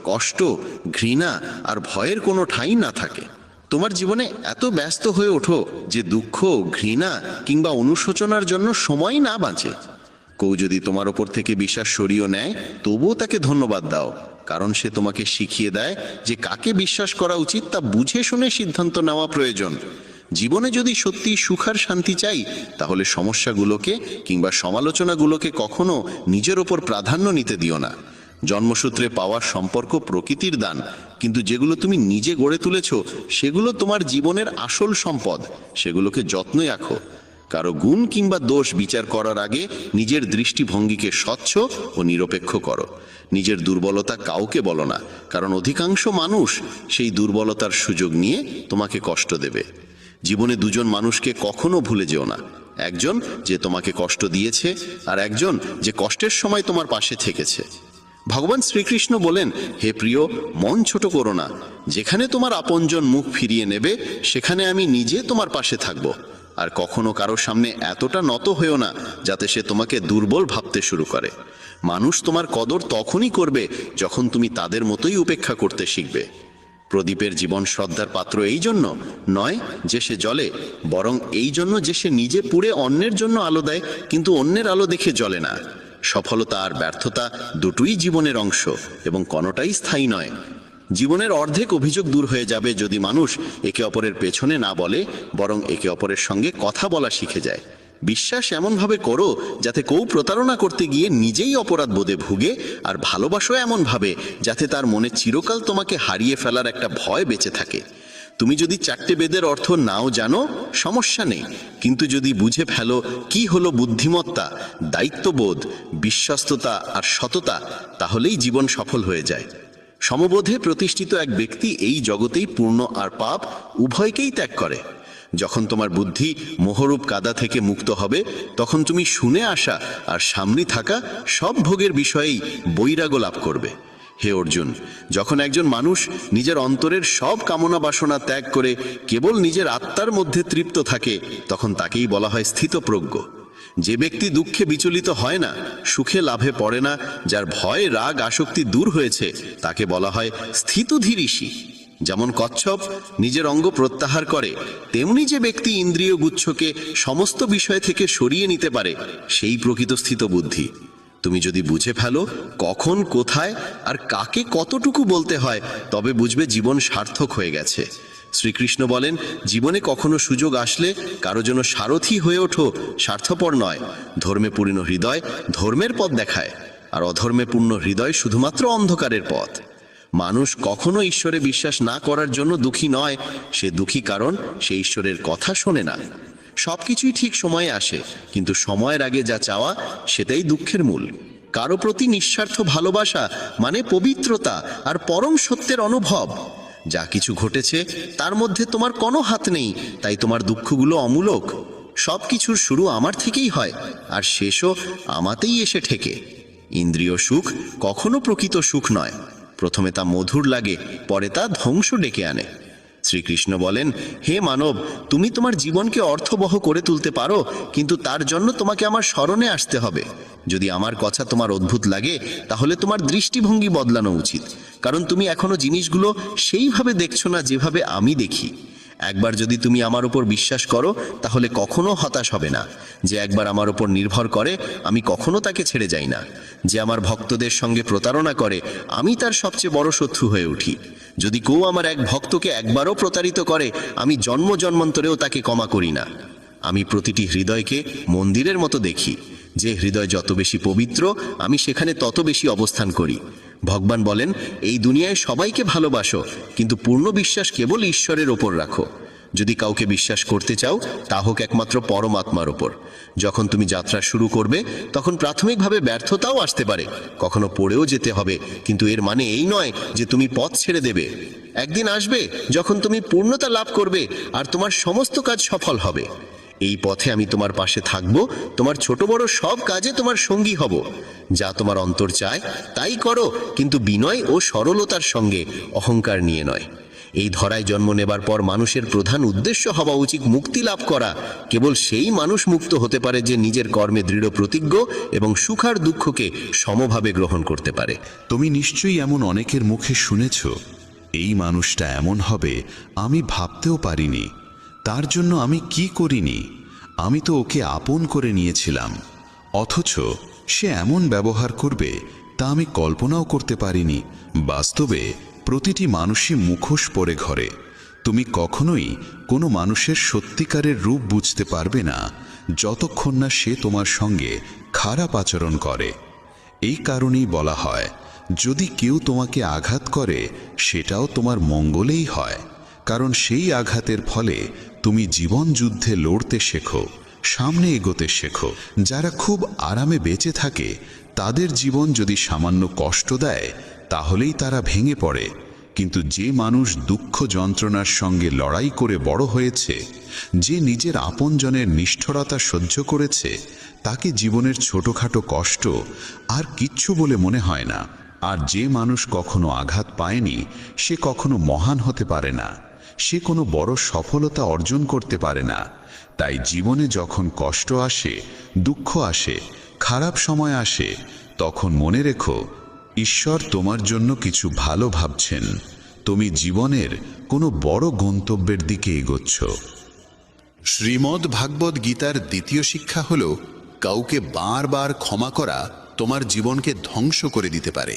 কষ্ট, ঘৃণা আর ভয়ের কোনো ঠাঁই না থাকে। তোমার জীবনে এত ব্যস্ত হয়ে ওঠো যে দুঃখ, ঘৃণা কিংবা অনুশোচনার জন্য সময় না বাঁচে। কেউ যদি তোমার ওপর থেকে বিশ্বাস সরিয়ে নেয়, তবুও তাকে ধন্যবাদ দাও, কারণ সে তোমাকে শিখিয়ে দেয় যে কাকে বিশ্বাস করা উচিত তা বুঝে শুনে সিদ্ধান্ত নেওয়া প্রয়োজন। জীবনে যদি সত্যি সুখ আর শান্তি চাই, তাহলে সমস্যাগুলোকে কিংবা সমালোচনাগুলোকে কখনো নিজের ওপর প্রাধান্য নিতে দিও না। জন্মসূত্রে পাওয়া সম্পর্ক প্রকৃতির দান, কিন্তু যেগুলো তুমি নিজে গড়ে তুলেছ সেগুলো তোমার জীবনের আসল সম্পদ। সেগুলোকে যত্নে রাখো। কারো গুণ কিংবা দোষ বিচার করার আগে নিজের দৃষ্টিভঙ্গিকে স্বচ্ছ ও নিরপেক্ষ করো। নিজের দুর্বলতা কাউকে বলো না, কারণ অধিকাংশ মানুষ সেই দুর্বলতার সুযোগ নিয়ে তোমাকে কষ্ট দেবে। জীবনে দুজন মানুষকে কখনো ভুলে যেও না, একজন যে তোমাকে কষ্ট দিয়েছে আর একজন যে কষ্টের সময় তোমার পাশে থেকেছে। ভগবান শ্রীকৃষ্ণ বলেন, হে প্রিয়, মন ছোট করো না। যেখানে তোমার আপনজন মুখ ফিরিয়ে নেবে, সেখানে আমি নিজে তোমার পাশে থাকব। আর কখনো কারো সামনে এতটা নত হয়েও না যাতে সে তোমাকে দুর্বল ভাবতে শুরু করে। মানুষ তোমার কদর তখনই করবে যখন তুমি তাদের মতোই উপেক্ষা করতে শিখবে। প্রদীপের জীবন শ্রদ্ধার পাত্র এই জন্য নয় যে সে জ্বলে, বরং এই জন্য যে সে নিজে পুড়ে অন্যের জন্য আলো দেয়, কিন্তু অন্যের আলো দেখে জ্বলে না। সফলতা আর ব্যর্থতা দুটোই জীবনের অংশ, এবং কোনোটাই স্থায়ী নয়। জীবনের অর্ধেক অভিযোগ দূর হয়ে যাবে যদি মানুষ একে অপরের পেছনে না বলে, বরং একে অপরের সঙ্গে কথা বলা শিখে যায়। বিশ্বাস এমনভাবে করো যাতে কেউ প্রতারণা করতে গিয়ে নিজেই অপরাধ বোধে ভুগে, আর ভালোবাসো এমনভাবে যাতে তার মনে চিরকাল তোমাকে হারিয়ে ফেলার একটা ভয় বেঁচে থাকে। তুমি যদি 4টে বেদের অর্থ নাও জানো, সমস্যা নেই, কিন্তু যদি বুঝে ফেলো কি হলো বুদ্ধিমত্তা, দায়িত্ববোধ, বিশ্বস্ততা আর সততা, তাহলেই জীবন সফল হয়ে যায়। সমবোধে প্রতিষ্ঠিত এক ব্যক্তি এই জগতেই পূর্ণ আর পাপ উভয়কেই ত্যাগ করে। যখন তোমার বুদ্ধি মোহরূপ কাদা থেকে মুক্ত হবে, তখন তুমি শুনে আসা আর সামনে থাকা সব ভোগের বিষয়েই বৈরাগ্য লাভ করবে। হে অর্জুন, যখন একজন মানুষ নিজের অন্তরের সব কামনা বাসনা ত্যাগ করে কেবল নিজের আত্মার মধ্যে তৃপ্ত থাকে, তখন তাকেই বলা হয় স্থিতপ্রজ্ঞ। যে ব্যক্তি দুঃখে বিচলিত হয় না, সুখে লাভে পড়ে না, যার ভয়, রাগ, আসক্তি দূর হয়েছে, তাকে বলা হয় স্থিতধীর ঋষি। যেমন কচ্ছপ নিজের অঙ্গ প্রত্যাহার করে, তেমনি যে ব্যক্তি ইন্দ্রিয় গুচ্ছকে সমস্ত বিষয় থেকে সরিয়ে নিতে পারে, সেই প্রকৃত স্থিত বুদ্ধি। তুমি যদি বুঝে ফেলো কখন, কোথায় আর কাকে কতটুকু বলতে হয়, তবে বুঝবে জীবন সার্থক হয়ে গেছে। শ্রীকৃষ্ণ বলেন, জীবনে কখনো সুযোগ আসলে কারো জন্য সারথি হয়ে ওঠো, স্বার্থপর নয়। ধর্মে পূর্ণ হৃদয় ধর্মের পথ দেখায়, আর অধর্মে পূর্ণ হৃদয় শুধুমাত্র অন্ধকারের পথ। মানুষ কখনো ঈশ্বরে বিশ্বাস না করার জন্য দুঃখী নয়, সে দুঃখী কারণ সে ঈশ্বরের কথা শোনে না। সবকিছুই ঠিক সময়ে আসে, কিন্তু সময়ের আগে যা চাওয়া সেটাই দুঃখের মূল। কারো প্রতি নিঃস্বার্থ ভালোবাসা মানে পবিত্রতা আর পরম সত্যের অনুভব। যা কিছু ঘটেছে তার মধ্যে তোমার কোনো হাত নেই, তাই তোমার দুঃখগুলো অমূলক। সব কিছুর শুরু আমার থেকেই হয়, আর শেষও আমাতেই এসে ঠেকে। ইন্দ্রিয় সুখ কখনো প্রকৃত সুখ নয়। প্রথমে তা মধুর লাগে, পরে তা ধ্বংস ডেকে আনে। শ্রীকৃষ্ণ বলেন, হে মানব, তুমি তোমার জীবনকে অর্থবহ করে তুলতে পারো, কিন্তু তার জন্য তোমাকে আমার স্মরণে আসতে হবে। যদি আমার কথা তোমার অদ্ভুত লাগে, তাহলে তোমার দৃষ্টিভঙ্গি বদলানো উচিত, কারণ তুমি এখনো জিনিসগুলো সেইভাবে দেখছো না যেভাবে আমি দেখি। একবার যদি তুমি আমার উপর বিশ্বাস করো, তাহলে কখনো হতাশ হবে না। যে একবার আমার উপর নির্ভর করে, আমি কখনো তাকে ছেড়ে যাই না। যে আমার ভক্তদের সঙ্গে প্রতারণা করে, আমি তার সবচেয়ে বড় শত্রু হয়ে উঠি। যদি কেউ আমার এক ভক্তকে একবারও প্রতারিত করে, আমি জন্ম জন্মান্তরেও তাকে ক্ষমা করি না। আমি প্রতিটি হৃদয়কে মন্দিরের মতো দেখি। যে হৃদয় যত বেশি পবিত্র, আমি সেখানে তত বেশি অবস্থান করি। ভগবান বলেন, এই দুনিয়ায় সবাইকে ভালোবাসো, কিন্তু পূর্ণ বিশ্বাস কেবল ঈশ্বরের ওপর রাখো। যদি কাউকে বিশ্বাস করতে চাও, তা হোক একমাত্র পরমাত্মার ওপর। যখন তুমি যাত্রা শুরু করবে, তখন প্রাথমিকভাবে ব্যর্থতাও আসতে পারে, কখনো পড়েও যেতে হবে, কিন্তু এর মানে এই নয় যে তুমি পথ ছেড়ে দেবে। একদিন আসবে যখন তুমি পূর্ণতা লাভ করবে আর তোমার সমস্ত কাজ সফল হবে। এই পথে আমি তোমার পাশে থাকব, তোমার ছোট বড় সব কাজে তোমার সঙ্গী হব। যা তোমার অন্তর চায় তাই করো, কিন্তু বিনয় ও সরলতার সঙ্গে, অহংকার নিয়ে নয়। এই ধরায় জন্ম নেবার পর মানুষের প্রধান উদ্দেশ্য হওয়া উচিত মুক্তি লাভ করা। কেবল সেই মানুষ মুক্ত হতে পারে যে নিজের কর্মে দৃঢ় প্রতিজ্ঞ এবং সুখ আর দুঃখকে সমভাবে গ্রহণ করতে পারে। তুমি নিশ্চয়ই এমন অনেকের মুখে শুনেছ, এই মানুষটা এমন হবে আমি ভাবতেও পারিনি, তার জন্য আমি কি করিনি, আমি তো ওকে আপন করে নিয়েছিলাম, অথচ সে এমন ব্যবহার করবে তা আমি কল্পনাও করতে পারিনি। বাস্তবে প্রতিটি মানুষই মুখোশ পরে ঘরে। তুমি কখনোই কোনো মানুষের সত্যিকারের রূপ বুঝতে পারবে না যতক্ষণ না সে তোমার সঙ্গে খারাপ আচরণ করে। এই কারণেই বলা হয়, যদি কেউ তোমাকে আঘাত করে সেটাও তোমার মঙ্গলেই হয়, কারণ সেই আঘাতের ফলে তুমি জীবন যুদ্ধে লড়তে শেখো, সামনে এগোতে শেখো। যারা খুব আরামে বেঁচে থাকে তাদের জীবন যদি সামান্য কষ্ট দেয় তাহলেই তারা ভেঙে পড়ে, কিন্তু যে মানুষ দুঃখ যন্ত্রণার সঙ্গে লড়াই করে বড় হয়েছে, যে নিজের আপনজনের নিষ্ঠুরতা সহ্য করেছে, তাকে জীবনের ছোটখাটো কষ্ট আর কিচ্ছু বলে মনে হয় না। আর যে মানুষ কখনো আঘাত পায়নি সে কখনো মহান হতে পারে না, সে কোনো বড় সফলতা অর্জন করতে পারে না। তাই জীবনে যখন কষ্ট আসে, দুঃখ আসে, খারাপ সময় আসে, তখন মনে রেখো ঈশ্বর তোমার জন্য কিছু ভালো ভাবছেন। তুমি জীবনের কোনো বড় গন্তব্যের দিকে এগোচ্ছ। শ্রীমদ্ ভাগবত গীতার দ্বিতীয় শিক্ষা হল, কাউকে বারবার ক্ষমা করা তোমার জীবনকে ধ্বংস করে দিতে পারে।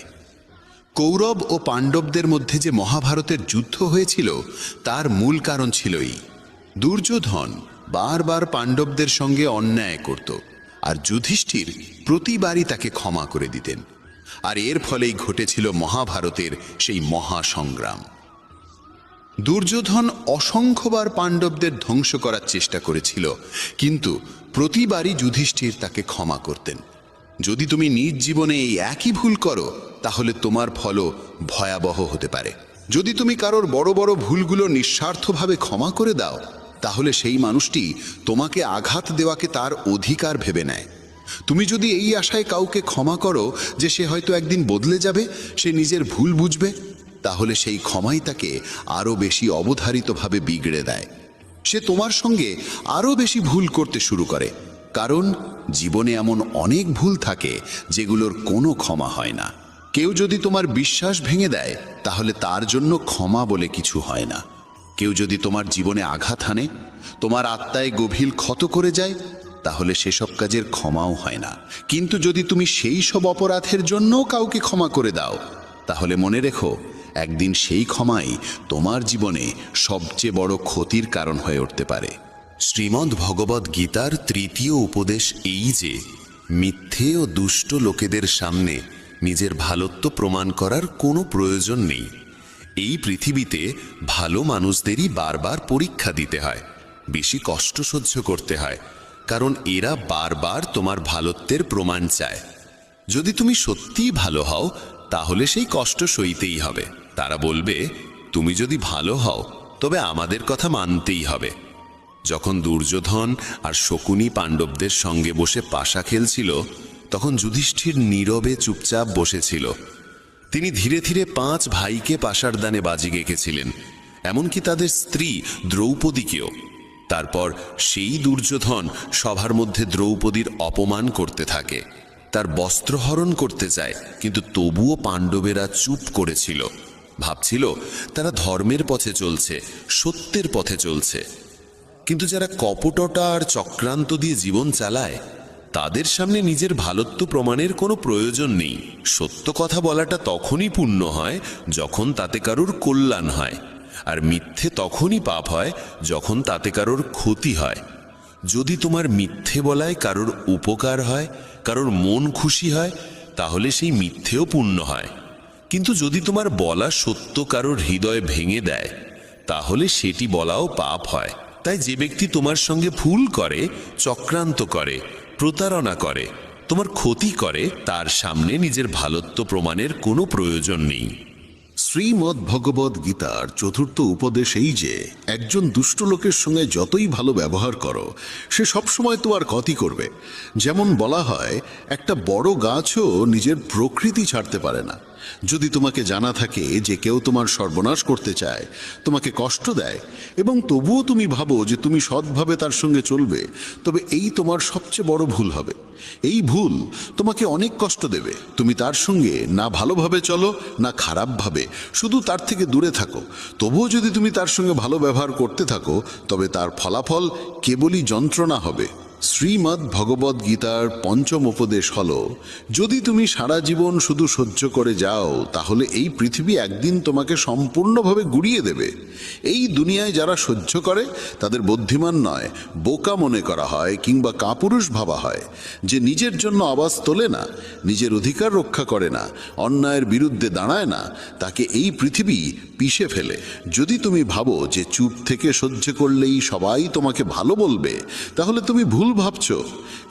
কৌরব ও পাণ্ডবদের মধ্যে যে মহাভারতের যুদ্ধ হয়েছিল তার মূল কারণ ছিলই দুর্যোধন বারবার পাণ্ডবদের সঙ্গে অন্যায় করত, আর যুধিষ্ঠির প্রতিবারই তাকে ক্ষমা করে দিতেন। আর এর ফলেই ঘটেছিল মহাভারতের সেই মহাসংগ্রাম। দুর্যোধন অসংখ্যবার পাণ্ডবদের ধ্বংস করার চেষ্টা করেছিল, কিন্তু প্রতিবারই যুধিষ্ঠির তাকে ক্ষমা করতেন। যদি তুমি নিজ জীবনে এই একই ভুল করো তাহলে তোমার ফলও ভয়াবহ হতে পারে। যদি তুমি কারোর বড় বড় ভুলগুলো নিঃস্বার্থভাবে ক্ষমা করে দাও তাহলে সেই মানুষটি তোমাকে আঘাত দেওয়াকে তার অধিকার ভেবে নেয়। তুমি যদি এই আশায় কাউকে ক্ষমা করো যে সে হয়তো একদিন বদলে যাবে, সে নিজের ভুল বুঝবে, তাহলে সেই ক্ষমাই তাকে আরও বেশি অবধারিতভাবে বিগড়ে দেয়। সে তোমার সঙ্গে আরও বেশি ভুল করতে শুরু করে, কারণ জীবনে এমন অনেক ভুল থাকে যেগুলোর কোনো ক্ষমা হয় না। কেউ যদি তোমার বিশ্বাস ভেঙে দেয় তাহলে তার জন্য ক্ষমা বলে কিছু হয় না। কেউ যদি তোমার জীবনে আঘাত হানে, তোমার আত্মায় গভীর ক্ষত করে যায়, তাহলে সেসব কাজের ক্ষমাও হয় না। কিন্তু যদি তুমি সেই সব অপরাধের জন্যও কাউকে ক্ষমা করে দাও তাহলে মনে রেখো, একদিন সেই ক্ষমাই তোমার জীবনে সবচেয়ে বড় ক্ষতির কারণ হয়ে উঠতে পারে। শ্রীমদ্ ভগবদ্ গীতার তৃতীয় উপদেশ এই যে, মিথ্যে ও দুষ্ট লোকেদের সামনে নিজের ভালোত্ব প্রমাণ করার কোনো প্রয়োজন নেই। এই পৃথিবীতে ভালো মানুষদেরই বারবার পরীক্ষা দিতে হয়, বেশি কষ্ট সহ্য করতে হয়, কারণ এরা বারবার তোমার ভালোত্বের প্রমাণ চায়। যদি তুমি সত্যিই ভালো হও তাহলে সেই কষ্ট সইতেই হবে। তারা বলবে, তুমি যদি ভালো হও তবে আমাদের কথা মানতেই হবে। যখন দুর্যোধন আর শকুনি পাণ্ডবদের সঙ্গে বসে পাশা খেলছিল তখন যুধিষ্ঠির নীরবে চুপচাপ বসেছিল। তিনি ধীরে ধীরে 5 ভাইকে পাশার দানে বাজি গেঁকেছিলেন, এমনকি তাদের স্ত্রী দ্রৌপদীকেও। তারপর সেই দুর্যোধন সভার মধ্যে দ্রৌপদীর অপমান করতে থাকে, তার বস্ত্রহরণ করতে চায়, কিন্তু তবুও পাণ্ডবেরা চুপ করেছিল। ভাবছিল তারা ধর্মের পথে চলছে, সত্যের পথে চলছে। কিন্তু যারা কপটতা আর চক্রান্ত দিয়ে জীবন চালায় তাদের সামনে নিজের ভালোত্ব প্রমাণের কোনো প্রয়োজন নেই। সত্য কথা বলাটা তখনই পুণ্য হয় যখন তাতে কারোর কল্যাণ হয়, আর মিথ্যে তখনই পাপ হয় যখন তাতে কারোর ক্ষতি হয়। যদি তোমার মিথ্যে বলায় কারোর উপকার হয়, কারোর মন খুশি হয়, তাহলে সেই মিথ্যেও পুণ্য হয়। কিন্তু যদি তোমার বলা সত্য কারোর হৃদয় ভেঙে দেয় তাহলে সেটি বলাও পাপ হয়। তাই যে ব্যক্তি তোমার সঙ্গে ভুল করে, চক্রান্ত করে, প্রতারণা করে, তোমার ক্ষতি করে, তার সামনে নিজের ভালোত্ব প্রমাণের কোনো প্রয়োজন নেই। শ্রীমদ্ ভগবদ্ গীতার চতুর্থ উপদেশ এই যে, একজন দুষ্ট লোকের সঙ্গে যতই ভালো ব্যবহার করো সে সবসময় তোমার ক্ষতি করবে। যেমন বলা হয়, একটা বড় গাছও নিজের প্রকৃতি ছাড়তে পারে না, যদি তোমাকে জানা থাকে যে কেউ তোমার সর্বনাশ করতে চায়, তোমাকে কষ্ট দেয়, এবং তবুও তুমি ভাবো যে তুমি সৎভাবে তার সঙ্গে চলবে, তবে এই তোমার সবচেয়ে বড় ভুল হবে। এই ভুল তোমাকে অনেক কষ্ট দেবে। তুমি তার সঙ্গে না ভালোভাবে চলো না খারাপভাবে, শুধু তার থেকে দূরে থাকো। তবুও যদি তুমি তার সঙ্গে ভালো ব্যবহার করতে থাকো, তবে তার ফলাফল কেবলই যন্ত্রণা হবে। শ্রীমদ্ ভগবদ গীতার পঞ্চম উপদেশ হল, যদি তুমি সারা জীবন শুধু সহ্য করে যাও, তাহলে এই পৃথিবী একদিন তোমাকে সম্পূর্ণভাবে গুড়িয়ে দেবে। এই দুনিয়ায় যারা সহ্য করে তাদের বুদ্ধিমান নয়, বোকা মনে করা হয় কিংবা কাপুরুষ ভাবা হয়। যে নিজের জন্য আওয়াজ তোলে না, নিজের অধিকার রক্ষা করে না, অন্যায়ের বিরুদ্ধে দাঁড়ায় না, তাকে এই পৃথিবী পিষে ফেলে। যদি তুমি ভাবো যে চুপ থেকে সহ্য করলেই সবাই তোমাকে ভালো বলবে, তাহলে তুমি ভুল ভাবছো।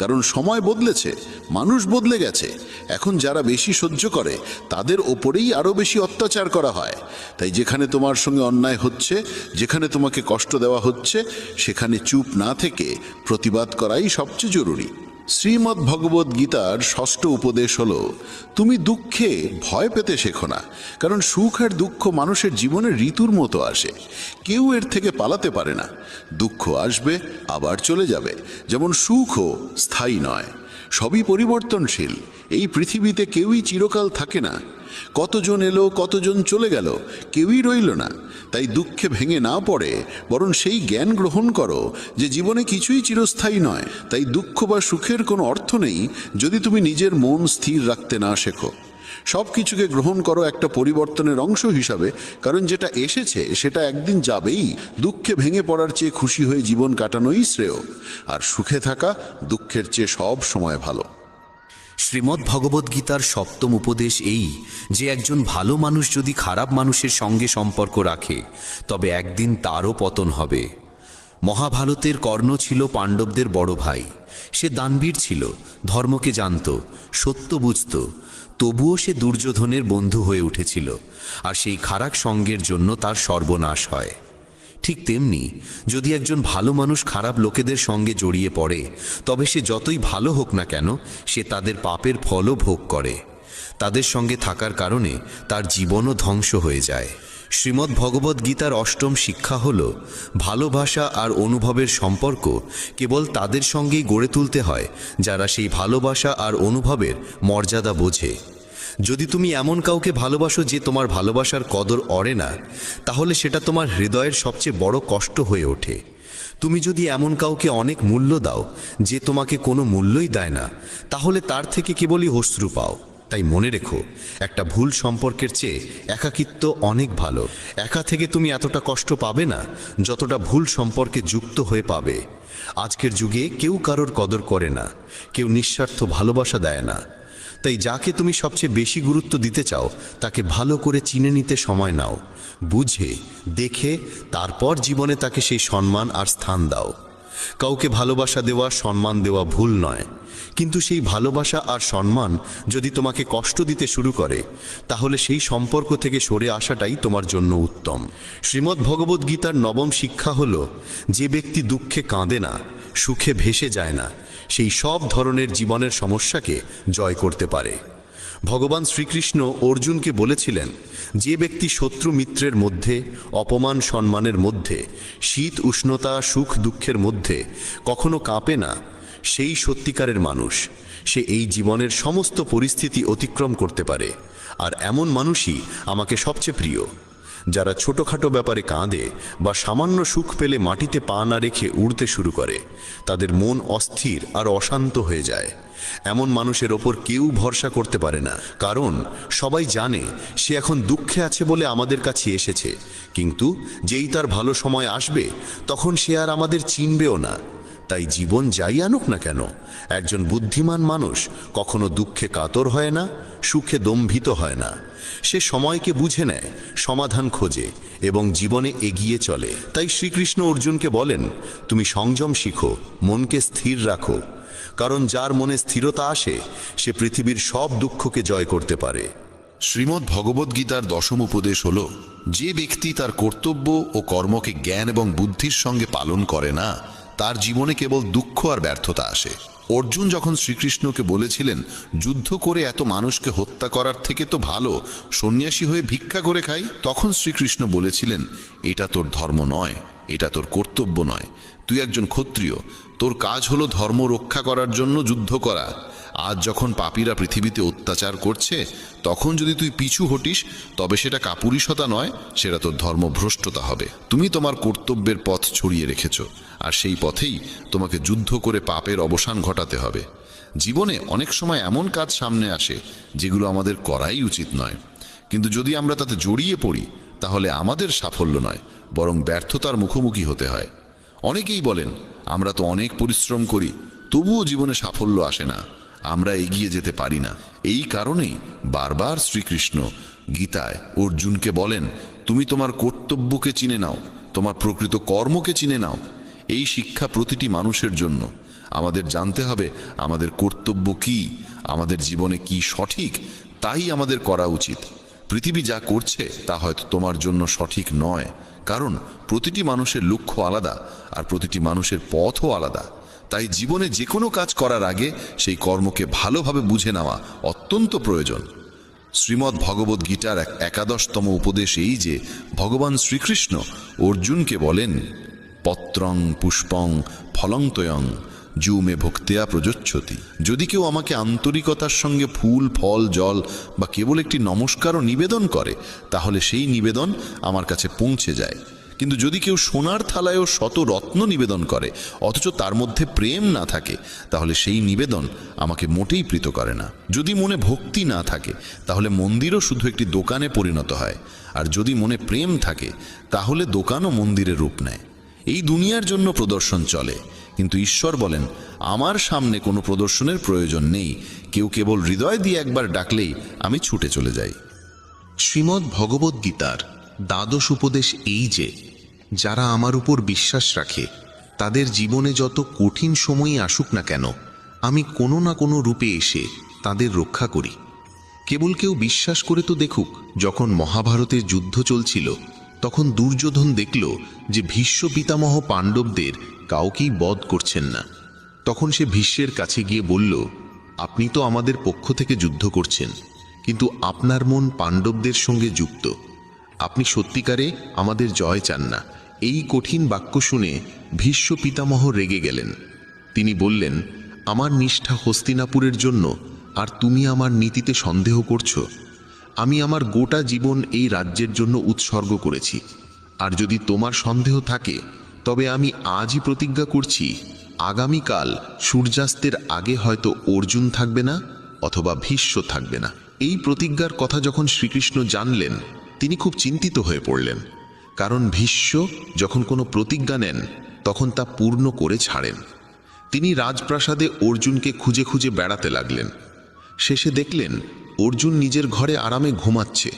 কারণ সময় বদলেছে, মানুষ বদলে গেছে। এখন যারা বেশি সহ্য করে তাদের ওপরেই আরো বেশি অত্যাচার করা হয়। তাই যেখানে তোমার সঙ্গে অন্যায় হচ্ছে, যেখানে তোমাকে কষ্ট দেওয়া হচ্ছে, সেখানে চুপ না থেকে প্রতিবাদ করাই সবচেয়ে জরুরি। শ্রীমদ্ ভগবদ গীতার ষষ্ঠ উপদেশ হল, তুমি দুঃখে ভয় পেতে শেখো না। কারণ সুখ আর দুঃখ মানুষের জীবনে ঋতুর মতো আসে, কেউ এর থেকে পালাতে পারে না। দুঃখ আসবে আবার চলে যাবে, যেমন সুখও স্থায়ী নয়, সবই পরিবর্তনশীল। এই পৃথিবীতে কেউই চিরকাল থাকে না। কতজন এলো, কতজন চলে গেল, কেউই রইল না। তাই দুঃখে ভেঙে না পড়ে বরং সেই জ্ঞান গ্রহণ করো যে জীবনে কিছুই চিরস্থায়ী নয়। তাই দুঃখ বা সুখের কোনো অর্থ নেই যদি তুমি নিজের মন স্থির রাখতে না শেখো। সব কিছুকে গ্রহণ করো একটা পরিবর্তনের অংশ হিসাবে, কারণ যেটা এসেছে সেটা একদিন যাবেই। দুঃখে ভেঙে পড়ার চেয়ে খুশি হয়ে জীবন কাটানোই শ্রেয়, আর সুখে থাকা দুঃখের চেয়ে সব সময় ভালো। শ্রীমদ্ ভগবদ গীতার সপ্তম উপদেশ এই যে একজন ভালো মানুষ যদি খারাপ মানুষের সঙ্গে সম্পর্ক রাখে, তবে একদিন তারও পতন হবে। মহাভারতের কর্ণ ছিল পাণ্ডবদের বড় ভাই। সে দানবীর ছিল, ধর্মকে জানত, সত্য বুঝত। তবুও সে দুর্যোধনের বন্ধু হয়ে উঠেছিল, আর সেই খারাপ সঙ্গের জন্য তার সর্বনাশ হয়। ঠিক তেমনি যদি একজন ভালো মানুষ খারাপ লোকেদের সঙ্গে জড়িয়ে পড়ে, তবে সে যতই ভালো হোক না কেন, সে তাদের পাপের ফলও ভোগ করে। তাদের সঙ্গে থাকার কারণে তার জীবনও ধ্বংস হয়ে যায়। শ্রীমদ্ ভগবদ গীতার অষ্টম শিক্ষা হল, ভালোবাসা আর অনুভবের সম্পর্ক কেবল তাদের সঙ্গেই গড়ে তুলতে হয় যারা সেই ভালোবাসা আর অনুভবের মর্যাদা বোঝে। যদি তুমি এমন কাউকে ভালোবাসো যে তোমার ভালোবাসার কদর অরে না, তাহলে সেটা তোমার হৃদয়ের সবচেয়ে বড় কষ্ট হয়ে ওঠে। তুমি যদি এমন কাউকে অনেক মূল্য দাও যে তোমাকে কোনো মূল্যই দেয় না, তাহলে তার থেকে কেবলই অশ্রু পাও। তাই মনে রেখো, একটা ভুল সম্পর্কের চেয়ে একাকিত্ব অনেক ভালো। একা থেকে তুমি এতটা কষ্ট পাবে না যতটা ভুল সম্পর্কে যুক্ত হয়ে পাবে। আজকের যুগে কেউ কারোর কদর করে না, কেউ নিঃস্বার্থ ভালোবাসা দেয় না। তাই যাকে তুমি সবচেয়ে বেশি গুরুত্ব দিতে চাও, তাকে ভালো করে চিনে নিতে সময় নাও, বুঝে দেখে তারপর জীবনে তাকে সেই সম্মান আর স্থান দাও। কাউকে ভালোবাসা দেওয়া, সম্মান দেওয়া ভুল নয়, কিন্তু সেই ভালোবাসা আর সম্মান যদি তোমাকে কষ্ট দিতে শুরু করে, তাহলে সেই সম্পর্ক থেকে সরে আসাটাই তোমার জন্য উত্তম। শ্রীমদ্ ভগবদ গীতার নবম শিক্ষা হল, যে ব্যক্তি দুঃখে কাঁদে না, সুখে ভেসে যায় না, সেই সব ধরনের জীবনের সমস্যাকে জয় করতে পারে। ভগবান শ্রীকৃষ্ণ অর্জুনকে বলেছিলেন, যে ব্যক্তি শত্রু মিত্রের মধ্যে, অপমান সম্মানের মধ্যে, শীত উষ্ণতা সুখ দুঃখের মধ্যে কখনো কাঁপে না, সেই সত্যিকারের মানুষ। সে এই জীবনের সমস্ত পরিস্থিতি অতিক্রম করতে পারে। আর এমন মানুষই আমাকে সবচেয়ে প্রিয়। যারা ছোটখাটো ব্যাপারে কাঁদে বা সামান্য সুখ পেলে মাটিতে পা না রেখে উড়তে শুরু করে, তাদের মন অস্থির আর অশান্ত হয়ে যায়। এমন মানুষের ওপর কেউ ভরসা করতে পারে না, কারণ সবাই জানে সে এখন দুঃখে আছে বলে আমাদের কাছে এসেছে, কিন্তু যেই তার ভালো সময় আসবে তখন সে আর আমাদের চিনবেও না। তাই জীবন যাই আনুক না কেন, একজন বুদ্ধিমান মানুষ কখনো দুঃখে কাতর হয় না, সুখে দম্ভিত হয় না। সে সময়কে বুঝে নেয়, সমাধান খোঁজে এবং জীবনে এগিয়ে চলে। তাই শ্রীকৃষ্ণ অর্জুনকে বলেন, তুমি সংযম শিখো, মনকে স্থির রাখো, কারণ যার মনে স্থিরতা আসে সে পৃথিবীর সব দুঃখকে জয় করতে পারে। শ্রীমদ্ ভগবদ গীতার দশম উপদেশ হল, যে ব্যক্তি তার কর্তব্য ও কর্মকে জ্ঞান এবং বুদ্ধির সঙ্গে পালন করে না, তার জীবনে কেবল দুঃখ আর ব্যর্থতা আসে। অর্জুন যখন শ্রীকৃষ্ণকে বলেছিলেন যুদ্ধ করে এত মানুষকে হত্যা করার থেকে তো ভালো সন্ন্যাসী হয়ে ভিক্ষা করে খাই, তখন শ্রীকৃষ্ণ বলেছিলেন এটা তোর ধর্ম নয়, এটা তোর কর্তব্য নয়। তুই একজন ক্ষত্রিয়, তোর কাজ হলো ধর্ম রক্ষা করার জন্য যুদ্ধ করা। আজ যখন পাপীরা পৃথিবীতে অত্যাচার করছে তখন যদি তুই পিছু হটিস তবে সেটা কাপুরুষতা নয়, সেটা তোর ধর্মভ্রষ্টতা হবে। তুমি তোমার কর্তব্যের পথ ছড়িয়ে রেখেছ, আর সেই পথেই তোমাকে যুদ্ধ করে পাপের অবসান ঘটাতে হবে। জীবনে অনেক সময় এমন কাজ সামনে আসে যেগুলো আমাদের করাই উচিত নয়, কিন্তু যদি আমরা তাতে জড়িয়ে পড়ি তাহলে আমাদের সাফল্য নয় বরং ব্যর্থতার মুখোমুখি হতে হয়। অনেকেই বলেন আমরা তো অনেক পরিশ্রম করি, তবুও জীবনে সাফল্য আসে না, আমরা এগিয়ে যেতে পারি না। এই কারণেই বারবার শ্রীকৃষ্ণ গীতায় অর্জুনকে বলেন তুমি তোমার কর্তব্যকে চিনে নাও, তোমার প্রকৃত কর্মকে চিনে নাও। এই শিক্ষা প্রতিটি মানুষের জন্য। আমাদের জানতে হবে আমাদের কর্তব্য কি, আমাদের জীবনে কি সঠিক, তাই আমাদের করা উচিত। পৃথিবী যা করছে তা হয়তো তোমার জন্য সঠিক নয়, কারণ প্রতিটি মানুষের লক্ষ্য আলাদা আর প্রতিটি মানুষের পথও আলাদা। তাই জীবনে যে কোনো কাজ করার আগে সেই কর্মকে ভালোভাবে বুঝে নেওয়া অত্যন্ত প্রয়োজন। শ্রীমদ্ ভগবদ্ গীতার 11তম উপদেশ এই যে ভগবান শ্রীকৃষ্ণ অর্জুনকে বলেন পত্রং পুষ্পং ফলং তয়ং যু মে ভক্তেয়া প্রযোচ্ছতি। যদি কেউ আমাকে আন্তরিকতার সঙ্গে ফুল ফল জল বা কেবল একটি নমস্কারও নিবেদন করে তাহলে সেই নিবেদন আমার কাছে পৌঁছে যায়, কিন্তু যদি কেউ সোনার থালায়ও শত রত্ন নিবেদন করে অথচ তার মধ্যে প্রেম না থাকে তাহলে সেই নিবেদন আমাকে মোটেই প্রীত করে না। যদি মনে ভক্তি না থাকে তাহলে মন্দিরও শুধু একটি দোকানে পরিণত হয়, আর যদি মনে প্রেম থাকে তাহলে দোকানও মন্দিরের রূপ নেয়। এই দুনিয়ার জন্য প্রদর্শন চলে, কিন্তু ঈশ্বর বলেন আমার সামনে কোনো প্রদর্শনের প্রয়োজন নেই, কেউ কেবল হৃদয় দিয়ে একবার ডাকলেই আমি ছুটে চলে যাই। শ্রীমদ্ ভগবদ্ গীতার দ্বাদশ উপদেশ এই যে যারা আমার উপর বিশ্বাস রাখে তাদের জীবনে যত কঠিন সময়ই আসুক না কেন আমি কোনো না কোনো রূপে এসে তাদের রক্ষা করি। কেবল কেউ বিশ্বাস করে তো দেখুক। যখন মহাভারতের যুদ্ধ চলছিল তখন দুর্যোধন দেখল যে ভীষ্ম পিতামহ পাণ্ডবদের কাউকেই বধ করছেন না। তখন সে ভীষ্মের কাছে গিয়ে বলল আপনি তো আমাদের পক্ষ থেকে যুদ্ধ করছেন, কিন্তু আপনার মন পাণ্ডবদের সঙ্গে যুক্ত, আপনি সত্যিকারে আমাদের জয় চান না। এই কঠিন বাক্য শুনে ভীষ্ম পিতামহ রেগে গেলেন। তিনি বললেন আমার নিষ্ঠা হস্তিনাপুরের জন্য, আর তুমি আমার নীতিতে সন্দেহ করছো? আমি আমার গোটা জীবন এই রাজ্যের জন্য উৎসর্গ করেছি, আর যদি তোমার সন্দেহ থাকে তবে আমি আজই প্রতিজ্ঞা করছি আগামীকাল সূর্যাস্তের আগে হয়তো অর্জুন থাকবে না অথবা ভীষ্ম থাকবে না। এই প্রতিজ্ঞার কথা যখন শ্রীকৃষ্ণ জানলেন তিনি খুব চিন্তিত হয়ে পড়লেন, কারণ ভীষ্ম যখন কোনো প্রতিজ্ঞা নেন তখন তা পূর্ণ করে ছাড়েন। তিনি রাজপ্রাসাদে অর্জুনকে খুঁজে খুঁজে বেড়াতে লাগলেন। শেষে দেখলেন অর্জুন নিজের ঘরে আরামে ঘুমাচ্ছে।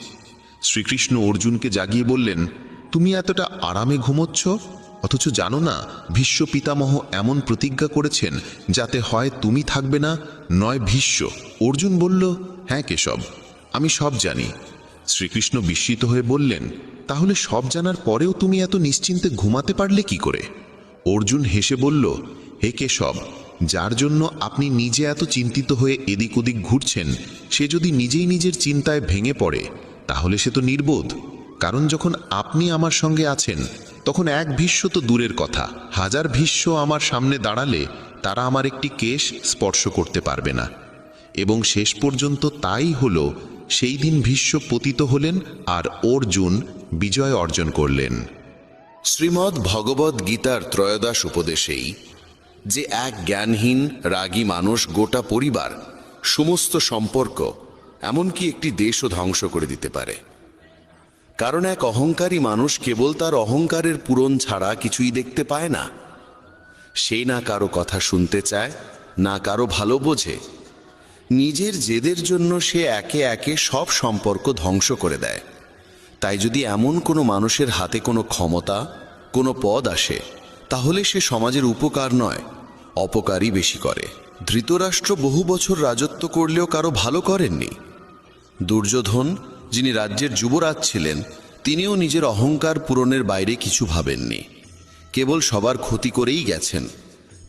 শ্রীকৃষ্ণ অর্জুনকে জাগিয়ে বললেন তুমি এতটা আরামে ঘুমোচ্ছ, অথচ জানো না ভীষ্ম পিতামহ এমন প্রতিজ্ঞা করেছেন যাতে হয় তুমি থাকবে না নয় ভীষ্ম। অর্জুন বলল হ্যাঁ কেশব, আমি সব জানি। শ্রীকৃষ্ণ বিস্মিত হয়ে বললেন তাহলে সব জানার পরেও তুমি এত নিশ্চিন্তে ঘুমাতে পারলে কি করে? অর্জুন হেসে বলল হে কেশব, যার জন্য আপনি নিজে এত চিন্তিত হয়ে এদিক ওদিক ঘুরছেন সে যদি নিজেই নিজের চিন্তায় ভেঙে পড়ে তাহলে সে তো নির্বোধ। কারণ যখন আপনি আমার সঙ্গে আছেন তখন এক ভীষ্ম তো দূরের কথা, হাজার ভীষ্ম আমার সামনে দাঁড়ালে তারা আমার একটি কেশ স্পর্শ করতে পারবে না। এবং শেষ পর্যন্ত তাই হলো, সেই দিন ভীষ্ম পতিত হলেন আর অর্জুন বিজয় অর্জন করলেন। শ্রীমদ্ ভগবদ্ গীতার ত্রয়োদশ উপদেশেই যে এক জ্ঞানহীন রাগী মানুষ গোটা পরিবার, সমস্ত সম্পর্ক, এমনকি একটি দেশও ধ্বংস করে দিতে পারে। কারণ এক অহংকারী মানুষ কেবল তার অহংকারের পূরণ ছাড়া কিছুই দেখতে পায় না। সে না কারো কথা শুনতে চায়, না কারো ভালো বোঝে। নিজের জেদের জন্য সে একে একে সব সম্পর্ক ধ্বংস করে দেয়। তাই যদি এমন কোনো মানুষের হাতে কোনো ক্ষমতা, কোনো পদ আসে তাহলে সে সমাজের উপকার নয়, অপকারই বেশি করে। ধৃতরাষ্ট্র বহু বছর রাজত্ব করলেও কারো ভালো করেননি। দুর্যোধন, যিনি রাজ্যের যুবরাজ ছিলেন, তিনিও নিজের অহংকার পূরণের বাইরে কিছু ভাবেননি, কেবল সবার ক্ষতি করেই গেছেন।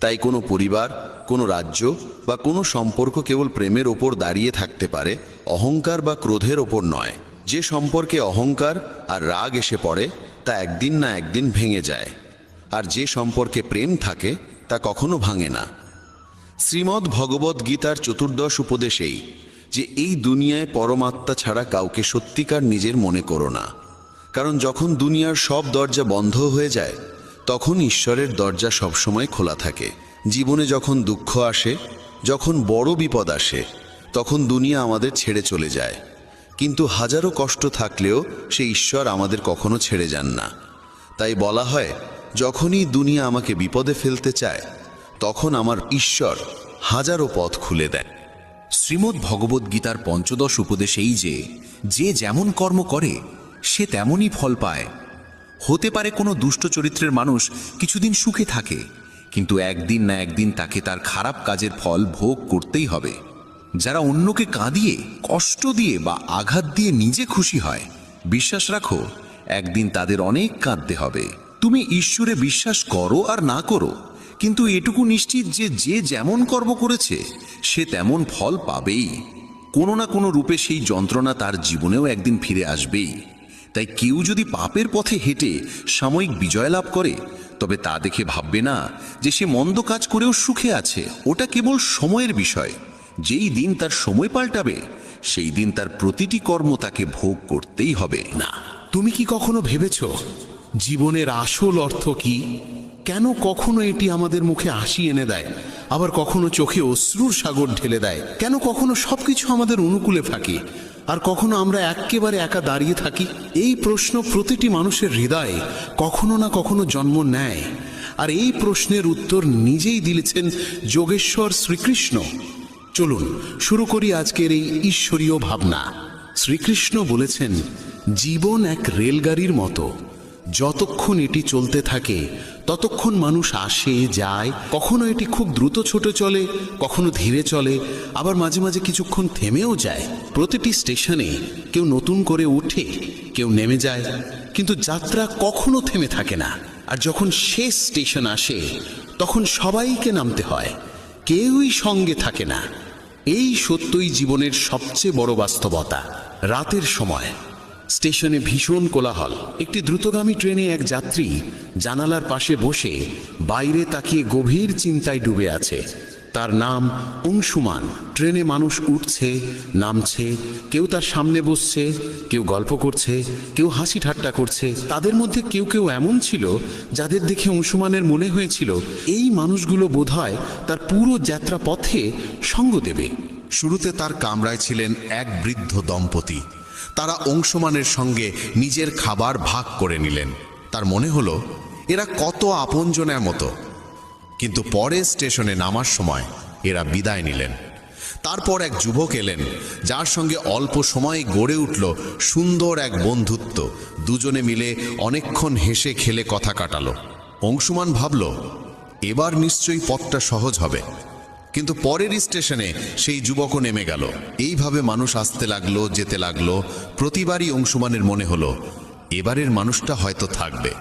তাই কোনো পরিবার, কোনো রাজ্য বা কোনো সম্পর্ক কেবল প্রেমের ওপর দাঁড়িয়ে থাকতে পারে, অহংকার বা ক্রোধের ওপর নয়। যে সম্পর্কে অহংকার আর রাগ এসে পড়ে তা একদিন না একদিন ভেঙে যায়, আর যে সম্পর্কে প্রেম থাকে তা কখনো ভাঙে না। শ্রীমদ্ ভগবদ্ গীতার 14 উপদেশ এই যে এই দুনিয়ায় পরমাত্মা ছাড়া কাউকে সত্যিকার নিজের মনে করো না, কারণ যখন দুনিয়ার সব দরজা বন্ধ হয়ে যায় তখন ঈশ্বরের দরজা সবসময় খোলা থাকে। জীবনে যখন দুঃখ আসে, যখন বড় বিপদ আসে, তখন দুনিয়া আমাদের ছেড়ে চলে যায়, কিন্তু হাজারো কষ্ট থাকলেও সে ঈশ্বর আমাদের কখনো ছেড়ে যান না। তাই বলা হয়, যখনই দুনিয়া আমাকে বিপদে ফেলতে চায় তখন আমার ঈশ্বর হাজারো পথ খুলে দেয়। শ্রীমদ্ ভগবদ্ গীতার 15 উপদেশ এই যে যে যেমন কর্ম করে সে তেমনই ফল পায়। হতে পারে কোনো দুষ্ট চরিত্রের মানুষ কিছুদিন সুখে থাকে, কিন্তু একদিন না একদিন তাকে তার খারাপ কাজের ফল ভোগ করতেই হবে। যারা অন্যকে কাঁদিয়ে, কষ্ট দিয়ে বা আঘাত দিয়ে নিজে খুশি হয়, বিশ্বাস রাখো একদিন তাদের অনেক কাঁদতে হবে। তুমি ঈশ্বরে বিশ্বাস করো আর না করো, কিন্তু এটুকু নিশ্চিত যে যে যেমন কর্ম করেছে সে তেমন ফল পাবেই। কোনো না কোনো রূপে সেই যন্ত্রণা তার জীবনেও একদিন ফিরে আসবেই। তাই কেউ যদি পাপের পথে হেঁটে সাময়িক বিজয় লাভ করে, তবে তা দেখে ভাববে না যে সে মন্দ কাজ করেও সুখে আছে। ওটা কেবল সময়ের বিষয়। যেই দিন তার সময় পাল্টাবে সেই দিন তার প্রতিটি কর্ম তাকে ভোগ করতেই হবে। না, তুমি কি কখনো ভেবেছ জীবনের আসল অর্থ কি? কেন কখনো এটি আমাদের মুখে হাসি এনে দেয়, আবার কখনো চোখে অশ্রুর সাগর ঢেলে দেয়? কেন কখনো সবকিছু আমাদের অনুকূলে থাকে আর কখনো আমরা একেবারে একা দাঁড়িয়ে থাকি? এই প্রশ্ন প্রতিটি মানুষের হৃদয়ে কখনো না কখনো জন্ম নেয়, আর এই প্রশ্নের উত্তর নিজেই দিয়েছেন যোগেশ্বর শ্রীকৃষ্ণ। চলুন শুরু করি আজকের এই ঈশ্বরীয় ভাবনা। শ্রীকৃষ্ণ বলেছেন, জীবন এক রেলগাড়ির মতো, যতক্ষণ এটি চলতে থাকে ততক্ষণ মানুষ আসে যায়। কখনো এটি খুব দ্রুত ছোটে চলে, কখনো ধীরে চলে, আবার মাঝে মাঝে কিছুক্ষণ থেমেও যায়। প্রতিটি স্টেশনে কেউ নতুন করে ওঠে, কেউ নেমে যায়, কিন্তু যাত্রা কখনো থেমে থাকে না। আর যখন শেষ স্টেশন আসে তখন সবাইকে নামতে হয়, কেউই সঙ্গে থাকে না। এই সত্যই জীবনের সবচেয়ে বড় বাস্তবতা। রাতের সময় স্টেশনে ভীষণ কোলাহল। একটি দ্রুতগামী ট্রেনে এক যাত্রী জানালার পাশে বসে বাইরে তাকিয়ে গভীর চিন্তায় ডুবে আছে। তার নাম অংশুমান। ট্রেনে মানুষ উঠছে, নামছে, কেউ তার সামনে বসছে, কেউ গল্প করছে, কেউ হাসি ঠাট্টা করছে। তাদের মধ্যে কেউ কেউ এমন ছিল যাদের দেখে অংশুমানের মনে হয়েছিল এই মানুষগুলো বোধহয় তার পুরো যাত্রা পথে সঙ্গ দেবে। শুরুতে তার কামরায় ছিলেন এক বৃদ্ধ দম্পতি। তারা অংশুমানের সঙ্গে নিজের খাবার ভাগ করে নিলেন। তার মনে হলো এরা কত আপনজনের মতো। কিন্তু পরে স্টেশনে নামার সময় এরা বিদায় নিলেন। তারপর এক যুবক এলেন, যার সঙ্গে অল্প সময়ে গড়ে উঠল সুন্দর এক বন্ধুত্ব। দুজনে মিলে অনেকক্ষণ হেসে খেলে কথা কাটালো। অংশুমান ভাবল, এবার নিশ্চয়ই পথটা সহজ হবে। কিন্তু পরের স্টেশনে সেই যুবকও নেমে গেল। এইভাবে মানুষ আসতে লাগলো, যেতে লাগলো। প্রতিবারই অংশুমানের মনে হলো এবারের মানুষটা হয়তো থাকবে,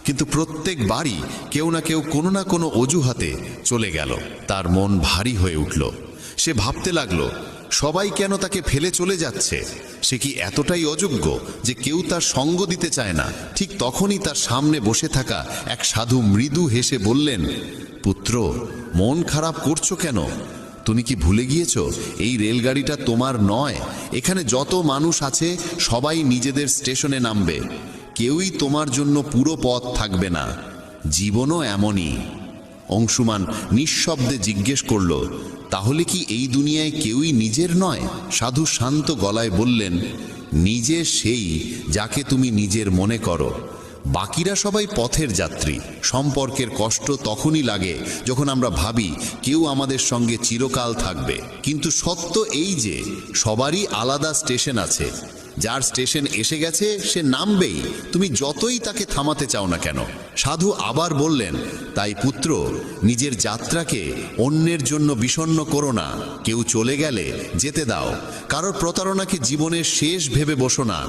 কিন্তু প্রত্যেকবারই কেউ না কেউ কোনো না কোনো অজুহাতে চলে গেল। তার মন ভারী হয়ে উঠল। সে ভাবতে লাগলো, সবাই কেন তাকে ফেলে চলে যাচ্ছে? সে কি এতটাই অযোগ্য যে কেউ তার সঙ্গ দিতে চায় না? ঠিক তখনই তার সামনে বসে থাকা এক সাধু মৃদু হেসে বললেন, পুত্র, মন খারাপ করছো কেন? তুমি কি ভুলে গিয়েছো এই রেলগাড়িটা তোমার নয়? এখানে যত মানুষ আছে সবাই নিজেদের স্টেশনে নামবে। কেউই তোমার জন্য পুরো পথ থাকবে না। জীবনও এমনই। অংশুমান নিঃশব্দে জিজ্ঞেস করল, তাহলে কি এই দুনিয়ায় কেউই নিজের নয়? সাধু শান্ত গলায় বললেন, নিজে সেই যাকে তুমি নিজের মনে করো। বাকিরা সবাই পথের যাত্রী। সম্পর্কের কষ্ট তখনই লাগে যখন আমরা ভাবি কেউ আমাদের সঙ্গে চিরকাল থাকবে। কিন্তু সত্য এই যে সবারই আলাদা স্টেশন আছে। যার স্টেশন এসে গেছে সে নামবেই, তুমি যতই তাকে থামাতে চাও না কেন। সাধু আবার বললেন, তাই পুত্র, নিজের যাত্রাকে অন্যের জন্য বিষণ্ণ করো না। কেউ চলে গেলে যেতে দাও। কারোর প্রতারণাকে জীবনের শেষ ভেবে বসো না।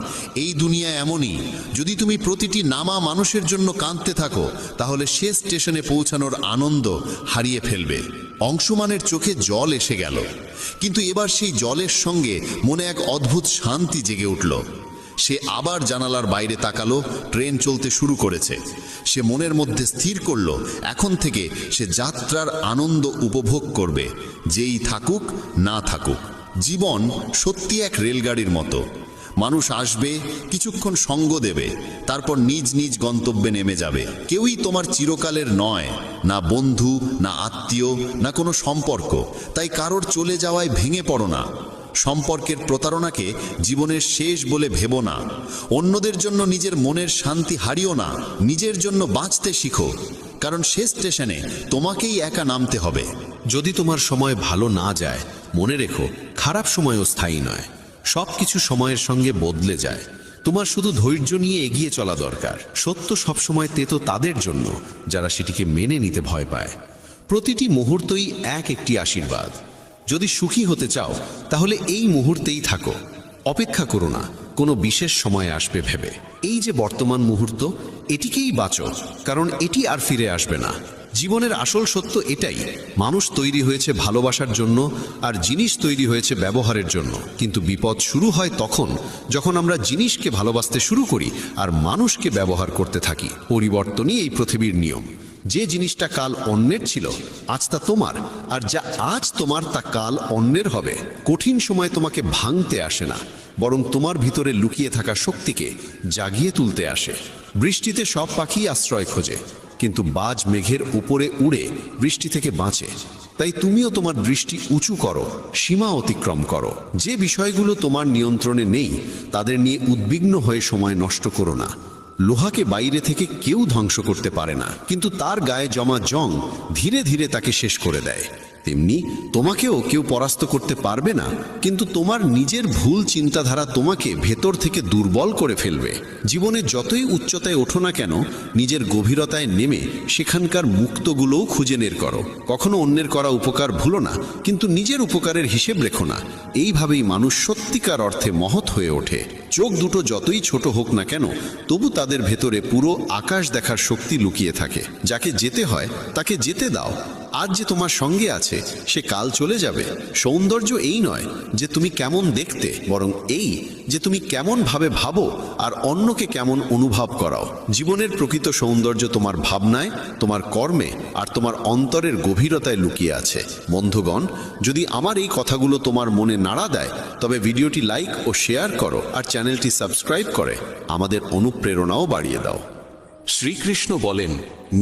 এই দুনিয়া এমনই, যদি তুমি প্রতিটি নামা মানুষের জন্য কাঁদতে থাকো তাহলে শেষ স্টেশনে পৌঁছানোর আনন্দ হারিয়ে ফেলবে। অংশুমানের চোখে জল এসে গেল, কিন্তু এবার সেই জলের সঙ্গে মনে এক অদ্ভুত শান্তি জেগে উঠল। সে আবার জানালার বাইরে তাকালো, ট্রেন চলতে শুরু করেছে। সে মনের মধ্যে স্থির করলো এখন থেকে সে যাত্রার আনন্দ উপভোগ করবে, যেই থাকুক না থাকুক। জীবন সত্যি এক রেলগাড়ির মতো। মানুষ আসবে, কিছুক্ষণ সঙ্গ দেবে, তারপর নিজ নিজ গন্তব্যে নেমে যাবে। কেউই তোমার চিরকালের নয়, না বন্ধু, না আত্মীয়, না কোনো সম্পর্ক। তাই কারোর চলে যাওয়ায় ভেঙে পড়ো না। সম্পর্কের প্রতারণাকে জীবনের শেষ বলে ভেবো না। অন্যদের জন্য নিজের মনের শান্তি হারিও না। নিজের জন্য বাঁচতে শিখো, কারণ শেষ স্টেশনে তোমাকেই একা নামতে হবে। যদি তোমার সময় ভালো না যায়, মনে রেখো খারাপ সময়ও স্থায়ী নয়। সব কিছু সময়ের সঙ্গে বদলে যায়। তোমার শুধু ধৈর্য নিয়ে এগিয়ে চলা দরকার। সত্য সবসময় তেতো তাদের জন্য যারা সেটিকে মেনে নিতে ভয় পায়। প্রতিটি মুহূর্তই একটি আশীর্বাদ। যদি সুখী হতে চাও তাহলে এই মুহূর্তেই থাকো। অপেক্ষা করো না কোনো বিশেষ সময় আসবে ভেবে। এই যে বর্তমান মুহূর্ত, এটিকেই বাঁচো, কারণ এটি আর ফিরে আসবে না। জীবনের আসল সত্য এটাই, মানুষ তৈরি হয়েছে ভালোবাসার জন্য আর জিনিস তৈরি হয়েছে ব্যবহারের জন্য। কিন্তু বিপদ শুরু হয় তখন যখন আমরা জিনিসকে ভালোবাসতে শুরু করি আর মানুষকে ব্যবহার করতে থাকি। পরিবর্তনই এই পৃথিবীর নিয়ম। যে জিনিসটা কাল অন্যের ছিল আজ তা তোমার, আর যা আজ তোমার তা কাল অন্যের হবে। কঠিন সময় তোমাকে ভাঙতে আসে না, বরং তোমার ভিতরে লুকিয়ে থাকা শক্তিকে জাগিয়ে তুলতে আসে। বৃষ্টিতে সব পাখি আশ্রয় খোঁজে, কিন্তু বাজ মেঘের উপরে উড়ে বৃষ্টি থেকে বাঁচে। তাই তুমিও তোমার দৃষ্টি উঁচু করো, সীমা অতিক্রম করো। যে বিষয়গুলো তোমার নিয়ন্ত্রণে নেই তাদের নিয়ে উদ্বিগ্ন হয়ে সময় নষ্ট করো না। লোহাকে বাইরে থেকে কেউ ধ্বংস করতে পারে না, কিন্তু তার গায়ে জমা জং ধীরে ধীরে তাকে শেষ করে দেয়। তেমনি তোমাকেও কেউ পরাস্ত করতে পারবে না, কিন্তু তোমার নিজের ভুল চিন্তাধারা তোমাকে ভেতর থেকে দুর্বল করে ফেলবে। জীবনে যতই উচ্চতায় ওঠো না কেন, নিজের গভীরতায় নেমে সেখানকার মুক্তগুলোও খুঁজে বের করো। কখনো অন্যের করা উপকার ভুলো না, কিন্তু নিজের উপকারের হিসেব রেখো না। এইভাবেই মানুষ সত্যিকার অর্থে মহৎ হয়ে ওঠে। চোখ দুটো যতই ছোট হোক না কেন, তবু তাদের ভেতরে পুরো আকাশ দেখার শক্তি লুকিয়ে থাকে। যাকে যেতে হয় তাকে যেতে দাও। আজ যে তোমার সঙ্গে আছে সে কাল চলে যাবে। সৌন্দর্য এই নয় যে তুমি কেমন দেখতে, বরং এই যে তুমি কেমন ভাবে ভাবো আর অন্যকে কেমন অনুভব করাও। জীবনের প্রকৃত সৌন্দর্য তোমার ভাবনায়, তোমার কর্মে আর তোমার অন্তরের গভীরতায় লুকিয়ে আছে। বন্ধুগণ, যদি আমার এই কথাগুলো তোমার মনে নাড়া দেয় তবে ভিডিওটি লাইক ও শেয়ার করো, আর চ্যানেলটি সাবস্ক্রাইব করে আমাদের অনুপ্রেরণাও বাড়িয়ে দাও। শ্রীকৃষ্ণ বলেন,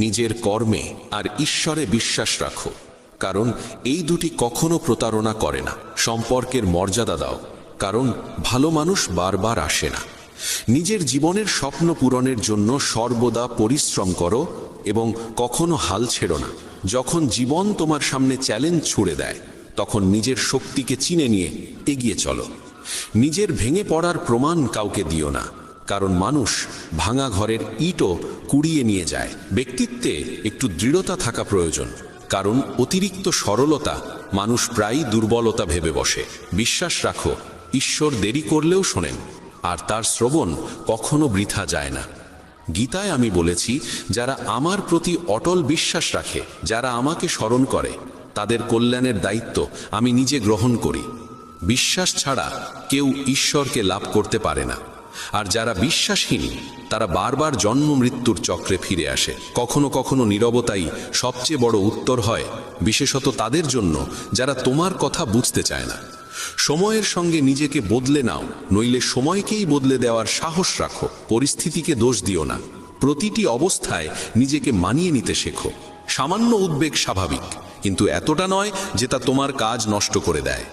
নিজের কর্মে আর ঈশ্বরে বিশ্বাস রাখো, কারণ এই দুটি কখনো প্রতারণা করে না। সম্পর্কের মর্যাদা দাও, কারণ ভালো মানুষ বারবার আসে না। নিজের জীবনের স্বপ্ন পূরণের জন্য সর্বদা পরিশ্রম করো এবং কখনো হাল ছেড়ো না। যখন জীবন তোমার সামনে চ্যালেঞ্জ ছুড়ে দেয় তখন নিজের শক্তিকে চিনে নিয়ে এগিয়ে চলো। নিজের ভেঙে পড়ার প্রমাণ কাউকে দিও না, কারণ মানুষ ভাঙা ঘরের ইটও কুড়িয়ে নিয়ে যায়। ব্যক্তিত্বে একটু দৃঢ়তা থাকা প্রয়োজন, কারণ অতিরিক্ত সরলতা মানুষ প্রায়ই দুর্বলতা ভেবে বসে। বিশ্বাস রাখো, ঈশ্বর দেরি করলেও শোনেন, আর তার শ্রবণ কখনো বৃথা যায় না। গীতায় আমি বলেছি, যারা আমার প্রতি অটল বিশ্বাস রাখে, যারা আমাকে স্মরণ করে, তাদের কল্যাণের দায়িত্ব আমি নিজে গ্রহণ করি। বিশ্বাস ছাড়া কেউ ঈশ্বরকে লাভ করতে পারে না, আর যারা বিশ্বাসহীন তারা বারবার জন্ম মৃত্যুর চক্রে ফিরে আসে। কখনো কখনো নীরবতাই সবচেয়ে বড় উত্তর হয়, বিশেষত তাদের জন্য যারা তোমার কথা বুঝতে চায় না। সময়ের সঙ্গে নিজেকে বদলে নাও, নইলে সময়কেই বদলে দেওয়ার সাহস রাখো। পরিস্থিতিকে দোষ দিও না, প্রতিটি অবস্থায় নিজেকে মানিয়ে নিতে শেখো। সামান্য উদ্বেগ স্বাভাবিক, কিন্তু এতটা নয় যে তা তোমার কাজ নষ্ট করে দেয়।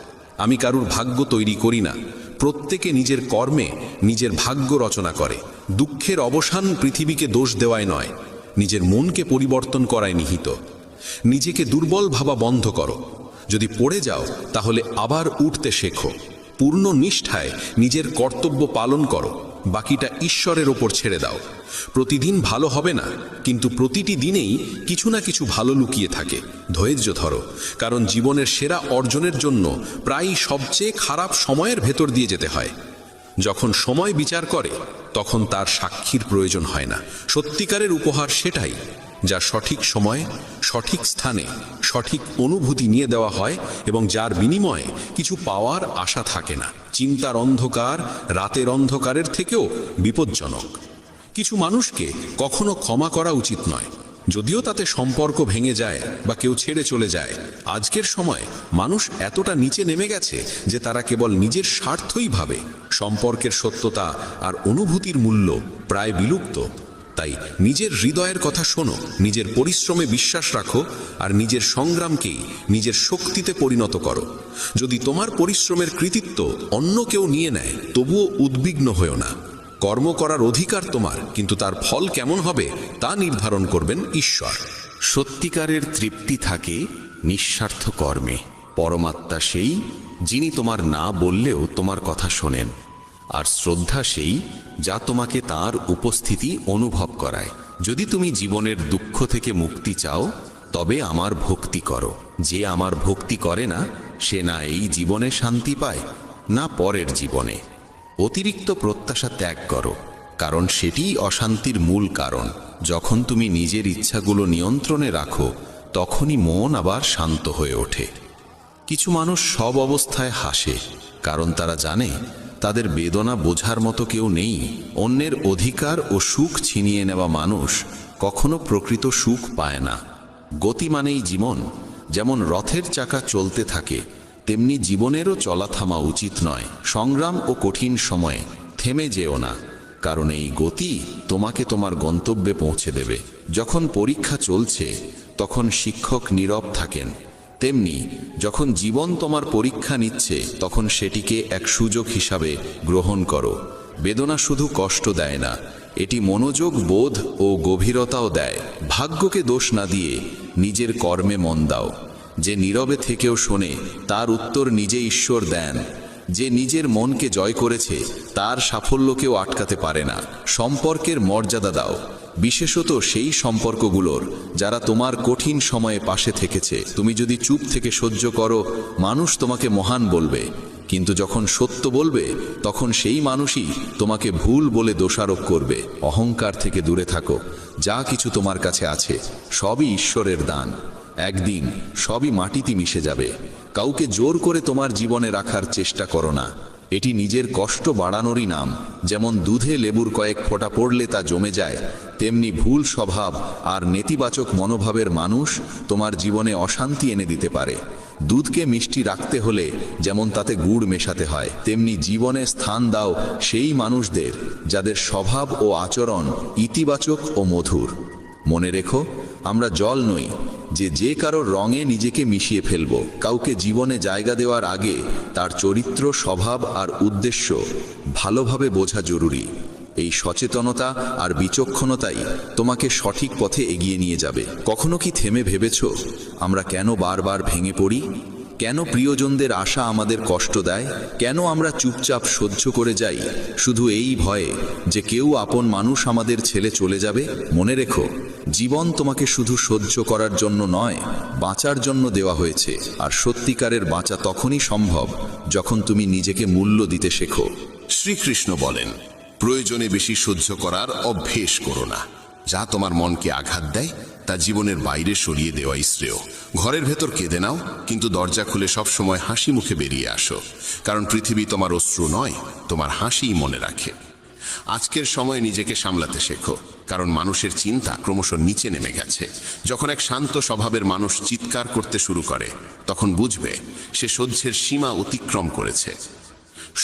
আমি কারুর ভাগ্য তৈরি করি না, প্রত্যেকে নিজের কর্মে নিজের ভাগ্য রচনা করে। দুঃখের অবসান পৃথিবীকে দোষ দেওয়ায় নয়, নিজের মনকে পরিবর্তন করায় নিহিত। নিজেকে দুর্বল ভাবা বন্ধ করো। যদি পড়ে যাও তাহলে আবার উঠতে শেখো। পূর্ণ নিষ্ঠায় নিজের কর্তব্য পালন করো, বাকিটা ঈশ্বরের ওপর ছেড়ে দাও। প্রতিদিন ভালো হবে না, কিন্তু প্রতিটি দিনেই কিছু না কিছু ভালো লুকিয়ে থাকে। ধৈর্য ধরো, কারণ জীবনের সেরা অর্জনের জন্য প্রায়ই সবচেয়ে খারাপ সময়ের ভেতর দিয়ে যেতে হয়। যখন সময় বিচার করে তখন তার সাক্ষীর প্রয়োজন হয় না। সত্যিকারের উপহার সেটাই যা সঠিক সময়ে, সঠিক স্থানে, সঠিক অনুভূতি নিয়ে দেওয়া হয় এবং যার বিনিময়ে কিছু পাওয়ার আশা থাকে না। চিন্তার অন্ধকার রাতের অন্ধকারের থেকেও বিপজ্জনক। কিছু মানুষকে কখনো ক্ষমা করা উচিত নয়, যদিও তাতে সম্পর্ক ভেঙে যায় বা কেউ ছেড়ে চলে যায়। আজকের সময় মানুষ এতটা নিচে নেমে গেছে যে তারা কেবল নিজের স্বার্থই ভাবে। সম্পর্কের সত্যতা আর অনুভূতির মূল্য প্রায় বিলুপ্ত। তাই নিজের হৃদয়ের কথা শোনো, নিজের পরিশ্রমে বিশ্বাস রাখো, আর নিজের সংগ্রামকেই নিজের শক্তিতে পরিণত করো। যদি তোমার পরিশ্রমের কৃতিত্ব অন্য কেউ নিয়ে নেয়, তবুও উদ্বিগ্ন হয়ো না। কর্ম করার অধিকার তোমার, কিন্তু তার ফল কেমন হবে তা নির্ধারণ করবেন ঈশ্বর। সত্যিকারের তৃপ্তি থাকে নিঃস্বার্থ কর্মে। পরমাত্মা সেই যিনি তোমার না বললেও তোমার কথা শোনেন, আর শ্রদ্ধা সেই যা তোমাকে তার উপস্থিতি অনুভব করায়। যদি তুমি জীবনের দুঃখ থেকে মুক্তি চাও, তবে আমার ভক্তি করো। যে আমার ভক্তি করে না, সে না এই জীবনে শান্তি পায়, না পরের জীবনে। অতিরিক্ত প্রত্যাশা ত্যাগ করো, কারণ সেটিই অশান্তির মূল কারণ। যখন তুমি নিজের ইচ্ছাগুলো নিয়ন্ত্রণে রাখো, তখনই মন আবার শান্ত হয়ে ওঠে। কিছু মানুষ সব অবস্থায় হাসে, কারণ তারা জানে তাদের বেদনা বোঝার মতো কেউ নেই। অন্যের অধিকার ও সুখ ছিনিয়ে নেওয়া মানুষ কখনো প্রকৃত সুখ পায় না। গতি মানেই জীবন। যেমন রথের চাকা চলতে থাকে, তেমনি জীবনেরও চলা থামা উচিত নয়। সংগ্রাম ও কঠিন সময়ে থেমে যেও না, কারণ এই গতি তোমাকে তোমার গন্তব্যে পৌঁছে দেবে। যখন পরীক্ষা চলছে, তখন শিক্ষক নীরব থাকেন, তেমনি যখন জীবন তোমার পরীক্ষা নিচ্ছে, তখন সেটিকে এক সুযোগ হিসাবে গ্রহণ করো। বেদনা শুধু কষ্ট দেয় না, এটি মনোযোগ, বোধ ও গভীরতাও দেয়। ভাগ্যকে দোষ না দিয়ে নিজের কর্মে মন দাও। যে নীরবে থেকেও শোনে, তার উত্তর নিজে ঈশ্বর দেন। যে নিজের মনকে জয় করেছে, তার সাফল্যকেও আটকাতে পারে না। সম্পর্কের মর্যাদা দাও, বিশেষত সেই সম্পর্কগুলোর যারা তোমার কঠিন সময়ে পাশে থেকেছে। তুমি যদি চুপ থেকে সহ্য করো, মানুষ তোমাকে মহান বলবে, কিন্তু যখন সত্য বলবে, তখন সেই মানুষই তোমাকে ভুল বলে দোষারোপ করবে। অহংকার থেকে দূরে থাকো। যা কিছু তোমার কাছে আছে, সবই ঈশ্বরের দান। একদিন সবই মাটিতে মিশে যাবে। কাউকে জোর করে তোমার জীবনে রাখার চেষ্টা করো না, এটি নিজের কষ্ট বাড়ানোরই নাম। যেমন দুধে লেবুর কয়েক ফোঁটা পড়লে তা জমে যায়, তেমনি ভুল স্বভাব আর নেতিবাচক মনোভাবের মানুষ তোমার জীবনে অশান্তি এনে দিতে পারে। দুধকে মিষ্টি রাখতে হলে যেমন তাতে গুড় মেশাতে হয়, তেমনি জীবনে স্থান দাও সেই মানুষদের যাদের স্বভাব ও আচরণ ইতিবাচক ও মধুর। মনে রেখো, আমরা জল নই যে কারোর রঙে নিজেকে মিশিয়ে ফেলব। কাউকে জীবনে জায়গা দেওয়ার আগে তার চরিত্র, স্বভাব আর উদ্দেশ্য ভালোভাবে বোঝা জরুরি। এই সচেতনতা আর বিচক্ষণতাই তোমাকে সঠিক পথে এগিয়ে নিয়ে যাবে। কখনো কি থেমে ভেবেছ আমরা কেন বারবার ভেঙে পড়ি? কেন প্রিয়জনদের আশা আমাদের কষ্ট দেয়? কেন আমরা চুপচাপ সহ্য করে যাই, শুধু এই ভয়ে যে কেউ আপন মানুষ আমাদের ছেড়ে চলে যাবে? মনে রেখো, জীবন তোমাকে শুধু সহ্য করার জন্য নয়, বাঁচার জন্য দেওয়া হয়েছে। আর সত্যিকারের বাঁচা তখনই সম্ভব যখন তুমি নিজেকে মূল্য দিতে শেখো। শ্রীকৃষ্ণ বলেন, প্রয়োজনে বেশি সহ্য করার অভ্যেস করো না। যা তোমার মনকে আঘাত দেয় তা জীবনের বাইরে সরিয়ে দেওয়াই শ্রেয়। ঘরের ভেতর কেঁদে নাও, কিন্তু দরজা খুলে সব সময় হাসি মুখে বেরিয়ে আসো, কারণ পৃথিবী তোমার অশ্রু নয়, তোমার হাসিই মনে রাখে। আজকের সময়ে নিজেকে সামলাতে শেখো, কারণ মানুষের চিন্তা ক্রমশ নিচে নেমে গেছে। যখন এক শান্ত স্বভাবের মানুষ চিৎকার করতে শুরু করে, তখন বুঝবে সে সহ্যের সীমা অতিক্রম করেছে।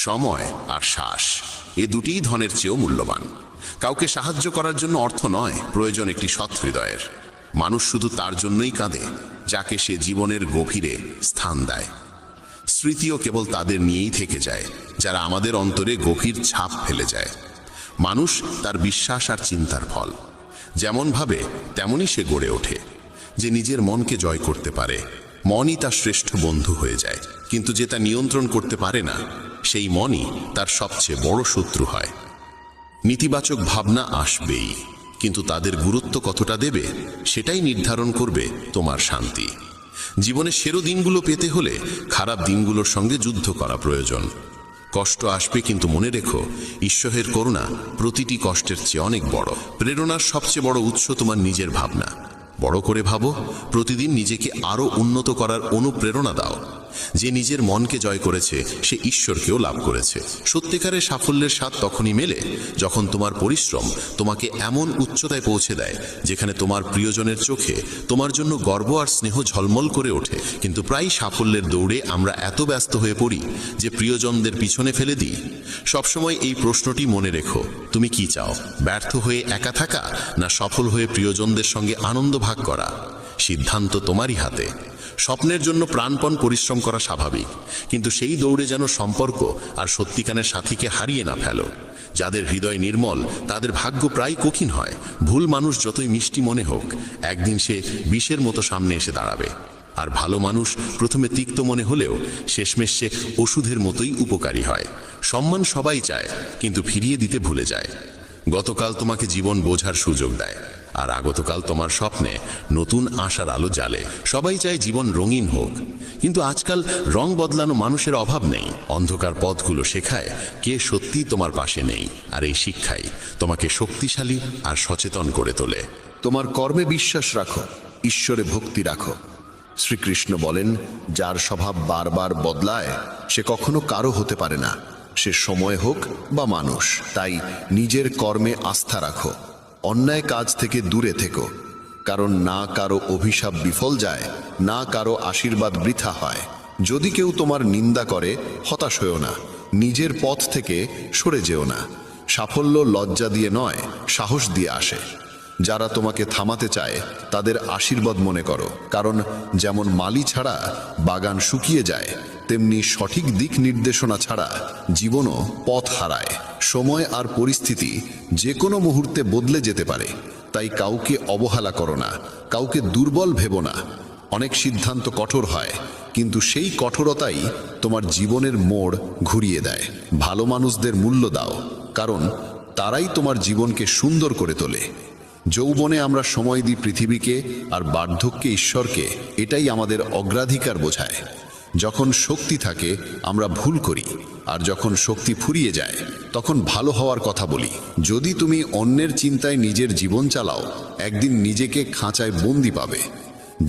সময় আর শ্বাস, এ দুটিই ধনের চেয়েও মূল্যবান। কাউকে সাহায্য করার জন্য অর্থ নয়, প্রয়োজন একটি সৎ হৃদয়ের। মানুষ শুধু তার জন্যই কাঁদে যাকে সে জীবনের গভীরে স্থান দেয়। স্মৃতিও কেবল তাদের নিয়েই থেকে যায় যারা আমাদের অন্তরে গভীর ছাপ ফেলে যায়। মানুষ তার বিশ্বাস আর চিন্তার ফল। যেমন ভাবে তেমনই সে গড়ে ওঠে। যে নিজের মনকে জয় করতে পারে, মনই তার শ্রেষ্ঠ বন্ধু হয়ে যায়। কিন্তু যে তা নিয়ন্ত্রণ করতে পারে না, সেই মনই তার সবচেয়ে বড় শত্রু হয়। নেতিবাচক ভাবনা আসবেই, কিন্তু তাদের গুরুত্ব কতটা দেবে সেটাই নির্ধারণ করবে তোমার শান্তি। জীবনের সেরা দিনগুলো পেতে হলে খারাপ দিনগুলোর সঙ্গে যুদ্ধ করা প্রয়োজন। কষ্ট আসবে, কিন্তু মনে রেখো, ঈশ্বরের করুণা প্রতিটি কষ্টের চেয়ে অনেক বড়। প্রেরণার সবচেয়ে বড় উৎস তোমার নিজের ভাবনা। বড় করে ভাবো, প্রতিদিন নিজেকে আরো উন্নত করার অনুপ্রেরণা দাও। যে নিজের মনকে জয় করেছে সে ঈশ্বরকেও লাভ করেছে। সত্যিকারের সাফল্যের স্বাদ তখনই মেলে যখন তোমার পরিশ্রম তোমাকে এমন উচ্চতায় পৌঁছে দেয় যেখানে তোমার প্রিয়জনের চোখে তোমার জন্য গর্ব আর স্নেহ ঝলমল করে ওঠে। কিন্তু প্রায় সাফল্যের দৌড়ে আমরা এত ব্যস্ত হয়ে পড়ি যে প্রিয়জনদের পিছনে ফেলে দিই। সবসময় এই প্রশ্নটি মনে রেখো, তুমি কি চাও? ব্যর্থ হয়ে একা থাকা, না সফল হয়ে প্রিয়জনদের সঙ্গে আনন্দ ভাগ করা? সিদ্ধান্ত তোমারই হাতে। স্বপ্নের জন্য প্রাণপণ পরিশ্রম করা স্বাভাবিক, কিন্তু সেই দৌড়ে যেন সম্পর্ক আর সত্যিকারের সাথীকে হারিয়ে না ফেলো। যাদের হৃদয় নির্মল তাদের ভাগ্য প্রায় কঠিন হয়। ভুল মানুষ যতই মিষ্টি মনে হোক, একদিন সে বিষের মতো সামনে এসে দাঁড়াবে। আর ভালো মানুষ প্রথমে তিক্ত মনে হলেও শেষমেশ সে ওষুধের মতোই উপকারী হয়। সম্মান সবাই চায়, কিন্তু ফিরিয়ে দিতে ভুলে যায়। গতকাল তোমাকে জীবন বোঝার সুযোগ দেয়, আর আগতকাল তোমার স্বপ্নে নতুন আশার আলো জ্বালে। সবাই চায় জীবন রঙিন হোক, কিন্তু আজকাল রং বদলানো মানুষের অভাব নেই। অন্ধকার পথগুলো শেখায় কে সত্যি তোমার পাশে নেই, আর এই শিক্ষাই তোমাকে শক্তিশালী আর সচেতন করে তোলে। তোমার কর্মে বিশ্বাস রাখো, ঈশ্বরে ভক্তি রাখো। শ্রীকৃষ্ণ বলেন, যার স্বভাব বারবার বদলায় সে কখনো কারো হতে পারে না, সে সময় হোক বা মানুষ। তাই নিজের কর্মে আস্থা রাখো, অন্যায় কাজ থেকে দূরে থেকো, কারণ না কারো অভিশাপ বিফল যায়, না কারো আশীর্বাদ বৃথা হয়। যদি কেউ তোমার নিন্দা করে, হতাশ হয়েও না, নিজের পথ থেকে সরে যেও না। সাফল্য লজ্জা দিয়ে নয়, সাহস দিয়ে আসে। যারা তোমাকে থামাতে চায় তাদের আশীর্বাদ মনে করো, কারণ যেমন মালি ছাড়া বাগান শুকিয়ে যায়, তেমনি সঠিক দিক নির্দেশনা ছাড়া জীবনও পথ হারায়। সময় আর পরিস্থিতি যে কোনো মুহূর্তে বদলে যেতে পারে, তাই কাউকে অবহেলা করো না, কাউকে দুর্বল ভেবো না। অনেক সিদ্ধান্ত কঠোর হয়, কিন্তু সেই কঠোরতাই তোমার জীবনের মোড় ঘুরিয়ে দেয়। ভালো মানুষদের মূল্য দাও, কারণ তারাই তোমার জীবনকে সুন্দর করে তোলে। যৌবনে আমরা সময় দিই পৃথিবীকে, আর বার্ধক্যে ঈশ্বরকে। এটাই আমাদের অগ্রাধিকার বোঝায়। যখন শক্তি থাকে আমরা ভুল করি, আর যখন শক্তি ফুরিয়ে যায় তখন ভালো হওয়ার কথা বলি। যদি তুমি অন্যের চিন্তায় নিজের জীবন চালাও, একদিন নিজেকে খাঁচায় বন্দি পাবে।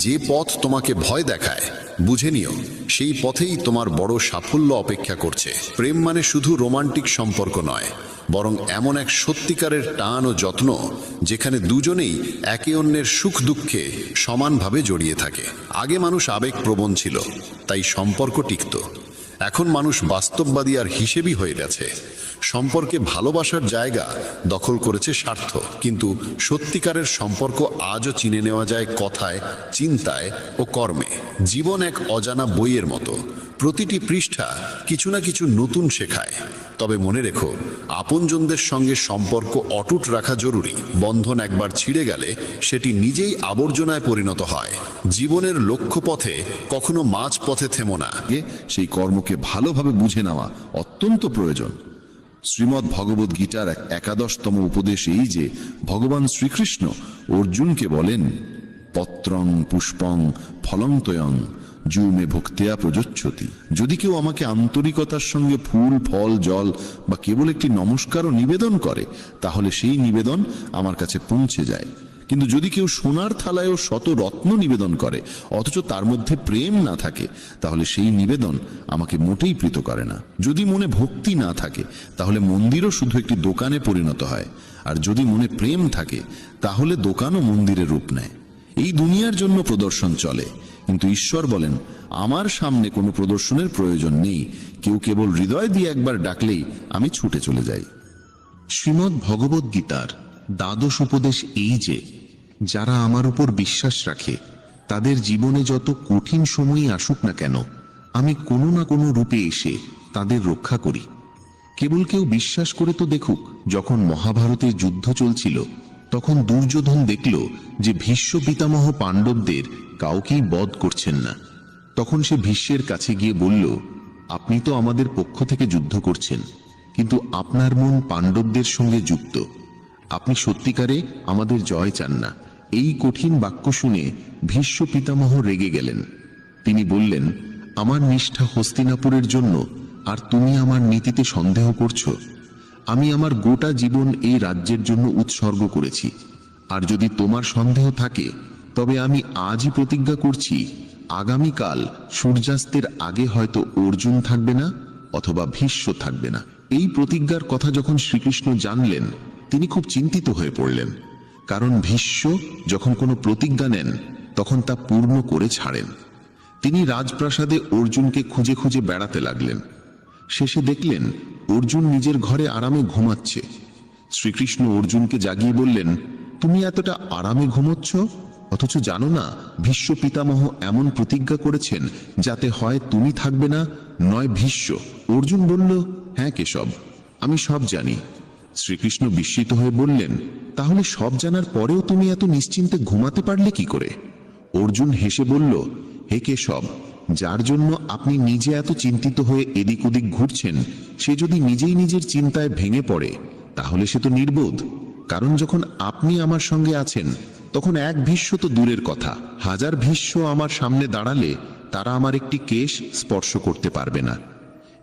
যে পথ তোমাকে ভয় দেখায়, বুঝে নিও সেই পথেই তোমার বড় সাফল্য অপেক্ষা করছে। প্রেম মানে শুধু রোমান্টিক সম্পর্ক নয়, বরং এমন এক সত্যিকারের টান ও যত্ন যেখানে দুজনেই একে অন্যের সুখ দুঃখে সমানভাবে জড়িয়ে থাকে। আগে মানুষ আবেগপ্রবণ ছিল, তাই সম্পর্ক টিকত। এখন মানুষ বাস্তববাদী আর হিসেবি হয়ে গেছে। সম্পর্কে ভালোবাসার জায়গা দখল করেছে স্বার্থ। কিন্তু সত্যিকারের সম্পর্ক আজও চিনে নেওয়া যায় কথায়, চিন্তায় ও কর্মে। জীবন এক অজানা বইয়ের মতো, প্রতিটি পৃষ্ঠা কিছু না কিছু নতুন শেখায়। তবে মনে রেখো, আপনজনদের সঙ্গে সম্পর্ক অটুট রাখা জরুরি। বন্ধন একবার ছিঁড়ে গেলে সেটি নিজেই আবর্জনায় পরিণত হয়। জীবনের লক্ষ্যপথে কখনো মাঝ পথে থেমো না। সেই কর্মকে ভালোভাবে বুঝে নেওয়া অত্যন্ত প্রয়োজন। শ্রীমদ্ ভগবদ্ গীতার 11তম উপদেশ এই যে ভগবান শ্রীকৃষ্ণ অর্জুনকে বলেন, পত্রং পুষ্পং ফলং তয়ং জুমে ভক্তেয়া প্রযোচ্ছতি। যদি কেউ আমাকে আন্তরিকতার সঙ্গে ফুল, ফল, জল বা কেবল একটি নমস্কারও নিবেদন করে, তাহলে সেই নিবেদন আমার কাছে পৌঁছে যায়। কিন্তু যদি কেউ সোনার থালায়ও শত রত্ন নিবেদন করে, অথচ তার মধ্যে প্রেম না থাকে, তাহলে সেই নিবেদন আমাকে মোটেই প্রীত করে না। যদি মনে ভক্তি না থাকে, তাহলে মন্দিরও শুধু একটি দোকানে পরিণত হয়। আর যদি মনে প্রেম থাকে, তাহলে দোকানও মন্দিরের রূপ নেয়। এই দুনিয়ার জন্য প্রদর্শন চলে, কিন্তু ঈশ্বর বলেন, আমার সামনে কোনো প্রদর্শনের প্রয়োজন নেই। কেউ কেবল হৃদয় দিয়ে একবার ডাকলেই আমি ছুটে চলে যাই। শ্রীমদ্ ভগবদ্ গীতার দ্বাদশ উপদেশ এই যে, যারা আমার উপর বিশ্বাস রাখে তাদের জীবনে যত কঠিন সময়ই আসুক না কেন, আমি কোনো না কোনো রূপে এসে তাদের রক্ষা করি। কেবল কেউ বিশ্বাস করে তো দেখুক। যখন মহাভারতের যুদ্ধ চলছিল, তখন দুর্যোধন দেখল যে ভীষ্ম পিতামহ পাণ্ডবদের কাউকেই বধ করছেন না। তখন সে ভীষ্মের কাছে গিয়ে বলল, আপনি তো আমাদের পক্ষ থেকে যুদ্ধ করছেন, কিন্তু আপনার মন পাণ্ডবদের সঙ্গে যুক্ত। আপনি সত্যিকারে আমাদের জয় চান না। এই কঠিন বাক্য শুনে ভীষ্ম পিতামহ রেগে গেলেন। তিনি বললেন, আমার নিষ্ঠা হস্তিনাপুরের জন্য, আর তুমি আমার নীতিতে সন্দেহ করছো? আমি আমার গোটা জীবন এই রাজ্যের জন্য উৎসর্গ করেছি, আর যদি তোমার সন্দেহ থাকে তবে আমি আজই প্রতিজ্ঞা করছি, আগামীকাল সূর্যাস্তের আগে হয়তো অর্জুন থাকবে না, অথবা ভীষ্ম থাকবে না। এই প্রতিজ্ঞার কথা যখন শ্রীকৃষ্ণ জানলেন, তিনি খুব চিন্তিত হয়ে পড়লেন, কারণ ভীষ্ম যখন কোনো প্রতিজ্ঞা নেন তখন তা পূর্ণ করে ছাড়েন। তিনি রাজপ্রাসাদে অর্জুনকে খুঁজে খুঁজে বেড়াতে লাগলেন। শেষে দেখলেন অর্জুন নিজের ঘরে আরামে ঘুমাচ্ছে। শ্রীকৃষ্ণ অর্জুনকে জাগিয়ে বললেন, তুমি এতটা আরামে ঘুমোচ্ছ, অথচ জানো না ভীষ্ম পিতামহ এমন প্রতিজ্ঞা করেছেন যাতে হয় তুমি থাকবে না, নয় ভীষ্ম। অর্জুন বলল, হ্যাঁ কেশব, আমি সব জানি। শ্রীকৃষ্ণ বিস্মিত হয়ে বললেন, তাহলে সব জানার পরেও তুমি এত নিশ্চিন্তে ঘুমাতে পারলে কি করে? অর্জুন হেসে বলল, হে কেশব, যার জন্য আপনি নিজে এত চিন্তিত হয়ে এদিক ওদিক ঘুরছেন, সে যদি নিজেই নিজের চিন্তায় ভেঙে পড়ে তাহলে সে তো নির্বোধ। কারণ যখন আপনি আমার সঙ্গে আছেন তখন এক ভীষ্ম তো দূরের কথা, হাজার ভীষ্ম আমার সামনে দাঁড়ালে তারা আমার একটি কেশ স্পর্শ করতে পারবে না।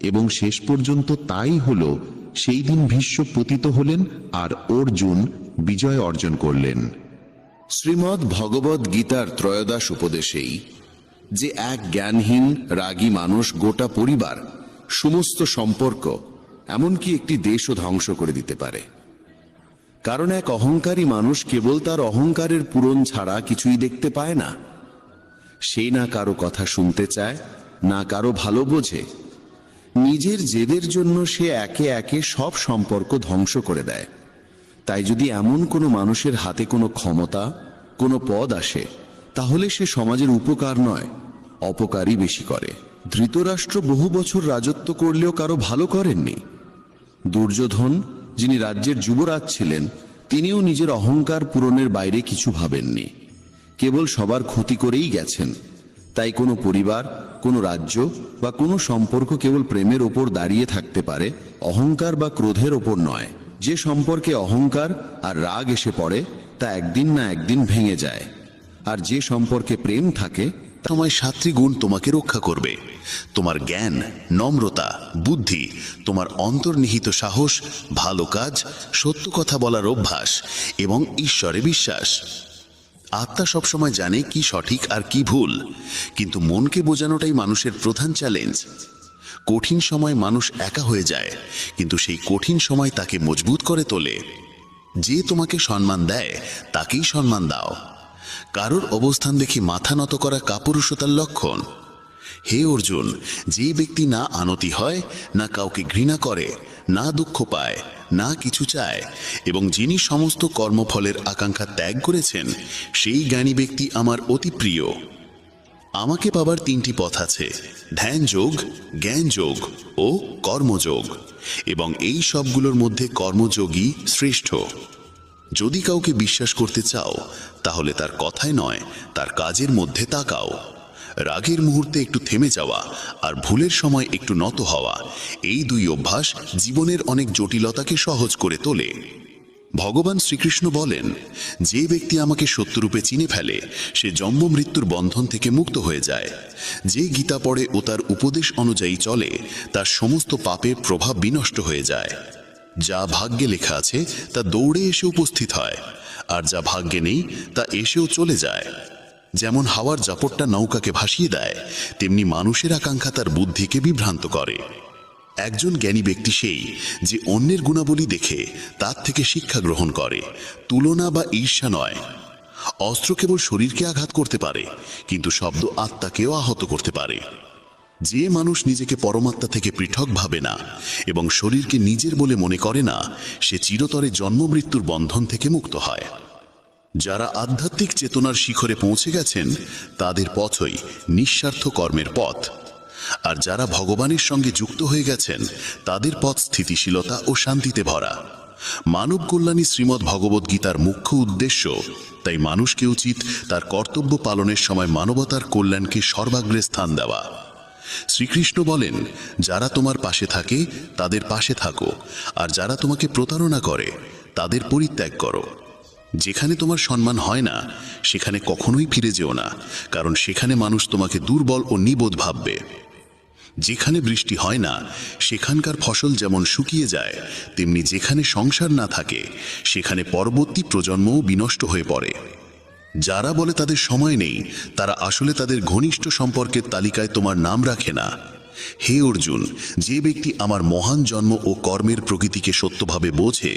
এবং শেষ পর্যন্ত তাই হলো। সেই দিন ভীষ্ম পতিত হলেন আর অর্জুন বিজয় অর্জন করলেন। শ্রীমদ্ ভগবদ গীতার ত্রয়োদশ উপদেশেই যে এক জ্ঞানহীন রাগী মানুষ গোটা পরিবার, সমস্ত সম্পর্ক, এমনকি একটি দেশও ধ্বংস করে দিতে পারে। কারণ এক অহংকারী মানুষ কেবল তার অহংকারের পূরণ ছাড়া কিছুই দেখতে পায় না। সেই না কারো কথা শুনতে চায়, না কারো ভালো বোঝে। নিজের জেদের জন্য সে একে একে সব সম্পর্ক ধ্বংস করে দেয়। তাই যদি এমন কোনো মানুষের হাতে কোনো ক্ষমতা, কোনো পদ আসে, তাহলে সে সমাজের উপকার নয়, অপকারই বেশি করে। ধৃতরাষ্ট্র বহু বছর রাজত্ব করলেও কারো ভালো করেননি। দুর্যোধন, যিনি রাজ্যের যুবরাজ ছিলেন, তিনিও নিজের অহংকার পূরণের বাইরে কিছু ভাবেননি, কেবল সবার ক্ষতি করেই গেছেন। তাই কোনো পরিবার, কোনো রাজ্য বা কোনো সম্পর্ক কেবল প্রেমের ওপর দাঁড়িয়ে থাকতে পারে, অহংকার বা ক্রোধের ওপর নয়। যে সম্পর্কে অহংকার আর রাগ এসে পড়ে তা একদিন না একদিন ভেঙে যায়, আর যে সম্পর্কে প্রেম থাকে সময় 7টি গুণ তোমাকে রক্ষা করবে। তোমার জ্ঞান, নম্রতা, বুদ্ধি, তোমার অন্তর্নিহিত সাহস, ভালো কাজ, সত্য কথা বলার অভ্যাস এবং ঈশ্বরে বিশ্বাস। আত্মা সবসময় জানে কি সঠিক আর কি ভুল, কিন্তু মনকে বোঝানোটাই মানুষের প্রধান চ্যালেঞ্জ। কঠিন সময় মানুষ একা হয়ে যায়, কিন্তু সেই কঠিন সময় তাকে মজবুত করে তোলে। যে তোমাকে সম্মান দেয় তাকেই সম্মান দাও। কারোর অবস্থান দেখে মাথা নত করা কাপুরুষতার লক্ষণ। হে অর্জুন, যে ব্যক্তি না আনতি হয়, না কাউকে ঘৃণা করে, না দুঃখ পায়, না কিছু চায়, এবং যিনি সমস্ত কর্মফলের আকাঙ্ক্ষা ত্যাগ করেছেন, সেই জ্ঞানী ব্যক্তি আমার অতি প্রিয়। আমাকে পাবার 3টি পথ আছে: ধ্যান যোগ, জ্ঞান যোগ ও কর্মযোগ, এবং এই সবগুলোর মধ্যে কর্মযোগই শ্রেষ্ঠ। যদি কাউকে বিশ্বাস করতে চাও, তাহলে তার কথায় নয়, তার কাজের মধ্যে তাকাও। রাগের মুহূর্তে একটু থেমে যাওয়া আর ভুলের সময় একটু নত হওয়া, এই 2 অভ্যাস জীবনের অনেক জটিলতাকে সহজ করে তোলে। ভগবান শ্রীকৃষ্ণ বলেন, যে ব্যক্তি আমাকে সত্যরূপে চিনে ফেলে, সে জন্ম মৃত্যুর বন্ধন থেকে মুক্ত হয়ে যায়। যে গীতা পড়ে ও তার উপদেশ অনুযায়ী চলে, তার সমস্ত পাপের প্রভাব বিনষ্ট হয়ে যায়। যা ভাগ্যে লেখা আছে তা দৌড়ে এসে উপস্থিত হয়, আর যা ভাগ্যে নেই তা এসেও চলে যায়। যেমন হাওয়ার জাপটটা নৌকাকে ভাসিয়ে দেয়, তেমনি মানুষের আকাঙ্ক্ষা তার বুদ্ধিকে বিভ্রান্ত করে। একজন জ্ঞানী ব্যক্তি সেই যে অন্যের গুণাবলী দেখে তার থেকে শিক্ষা গ্রহণ করে, তুলনা বা ঈর্ষা নয়। অস্ত্র কেবল শরীরকে আঘাত করতে পারে, কিন্তু শব্দ আত্মাকেও আহত করতে পারে। যে মানুষ নিজেকে পরমাত্মা থেকে পৃথক ভাবে না এবং শরীরকে নিজের বলে মনে করে না, সে চিরতরে জন্ম মৃত্যুর বন্ধন থেকে মুক্ত হয়। যারা আধ্যাত্মিক চেতনার শিখরে পৌঁছে গেছেন, তাদের পথই নিঃস্বার্থ কর্মের পথ। আর যারা ভগবানের সঙ্গে যুক্ত হয়ে গেছেন, তাদের পথ স্থিতিশীলতা ও শান্তিতে ভরা। মানব কল্যাণী শ্রীমদ্ ভগবদ্ গীতার মুখ্য উদ্দেশ্য, তাই মানুষকে উচিত তার কর্তব্য পালনের সময় মানবতার কল্যাণকে সর্বাগ্রে স্থান দেওয়া। শ্রীকৃষ্ণ বলেন, যারা তোমার পাশে থাকে তাদের পাশে থাকো, আর যারা তোমাকে প্রতারণা করে তাদের পরিত্যাগ করো। যেখানে তোমার সম্মান হয় না সেখানে কখনোই ফিরে যেও না, কারণ সেখানে মানুষ তোমাকে দুর্বল ও নিবোধ ভাববে। যেখানে বৃষ্টি হয় না সেখানকার ফসল যেমন শুকিয়ে যায়, তেমনি যেখানে সংসার না থাকে সেখানে পরবর্তী প্রজন্মও বিনষ্ট হয়ে পড়ে। যারা বলে তাদের সময় নেই, তারা আসলে তাদের ঘনিষ্ঠ সম্পর্কের তালিকায় তোমার নাম রাখে না। হে অর্জুন, যে ব্যক্তি আমার মহান জন্ম ও কর্মের প্রকৃতিকে সত্যভাবে বোঝে,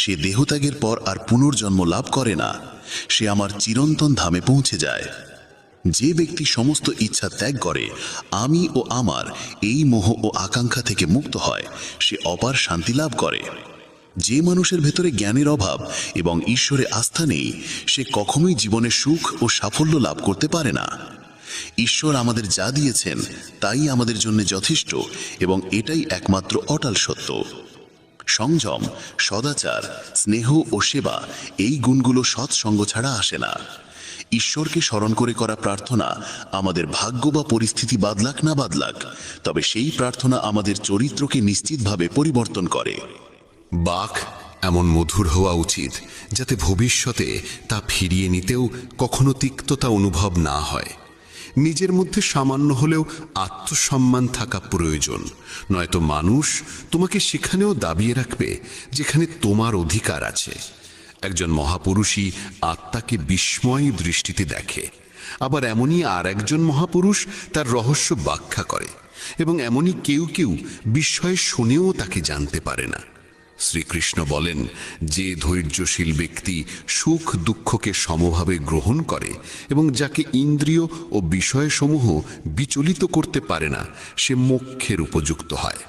সে দেহত্যাগের পর আর পুনর্জন্ম লাভ করে না, সে আমার চিরন্তন ধামে পৌঁছে যায়। যে ব্যক্তি সমস্ত ইচ্ছা ত্যাগ করে আমি ও আমার এই মোহ ও আকাঙ্ক্ষা থেকে মুক্ত হয়, সে অপার শান্তি লাভ করে। যে মানুষের ভেতরে জ্ঞানের অভাব এবং ঈশ্বরে আস্থা নেই, সে কখনোই জীবনে সুখ ও সাফল্য লাভ করতে পারে না। ঈশ্বর আমাদের যা দিয়েছেন তাই আমাদের জন্য যথেষ্ট, এবং এটাই একমাত্র অটল সত্য। সংযম, সদাচার, স্নেহ ও সেবা, এই গুণগুলো সৎসঙ্গ ছাড়া আসে না। ঈশ্বরকে স্মরণ করে করা প্রার্থনা আমাদের ভাগ্য বা পরিস্থিতি বাদলাক না বাদলাক, তবে সেই প্রার্থনা আমাদের চরিত্রকে নিশ্চিতভাবে পরিবর্তন করে। বাক এমন মধুর হওয়া উচিত যাতে ভবিষ্যতে তা ফিরিয়ে নিতেও কখনো তিক্ততা অনুভব না হয়। নিজের মধ্যে সামান্য হলেও আত্মসম্মান থাকা প্রয়োজন, নয়তো মানুষ তোমাকে সেখানেও দাবিয়ে রাখবে যেখানে তোমার অধিকার আছে। একজন মহাপুরুষই আত্মাকে বিস্ময় দৃষ্টিতে দেখে, আবার এমনই আর একজন মহাপুরুষ তার রহস্য ব্যাখ্যা করে, এবং এমনই কেউ কেউ বিস্ময়ে শুনেও তাকে জানতে পারে না। শ্রীকৃষ্ণ বলেন, যে ধৈর্যশীল ব্যক্তি সুখ দুঃখকে সমভাবে গ্রহণ করে এবং যাকে ইন্দ্রিয় ও বিষয়সমূহ বিচলিত করতে পারে না, সে মোক্ষের উপযুক্ত হয়।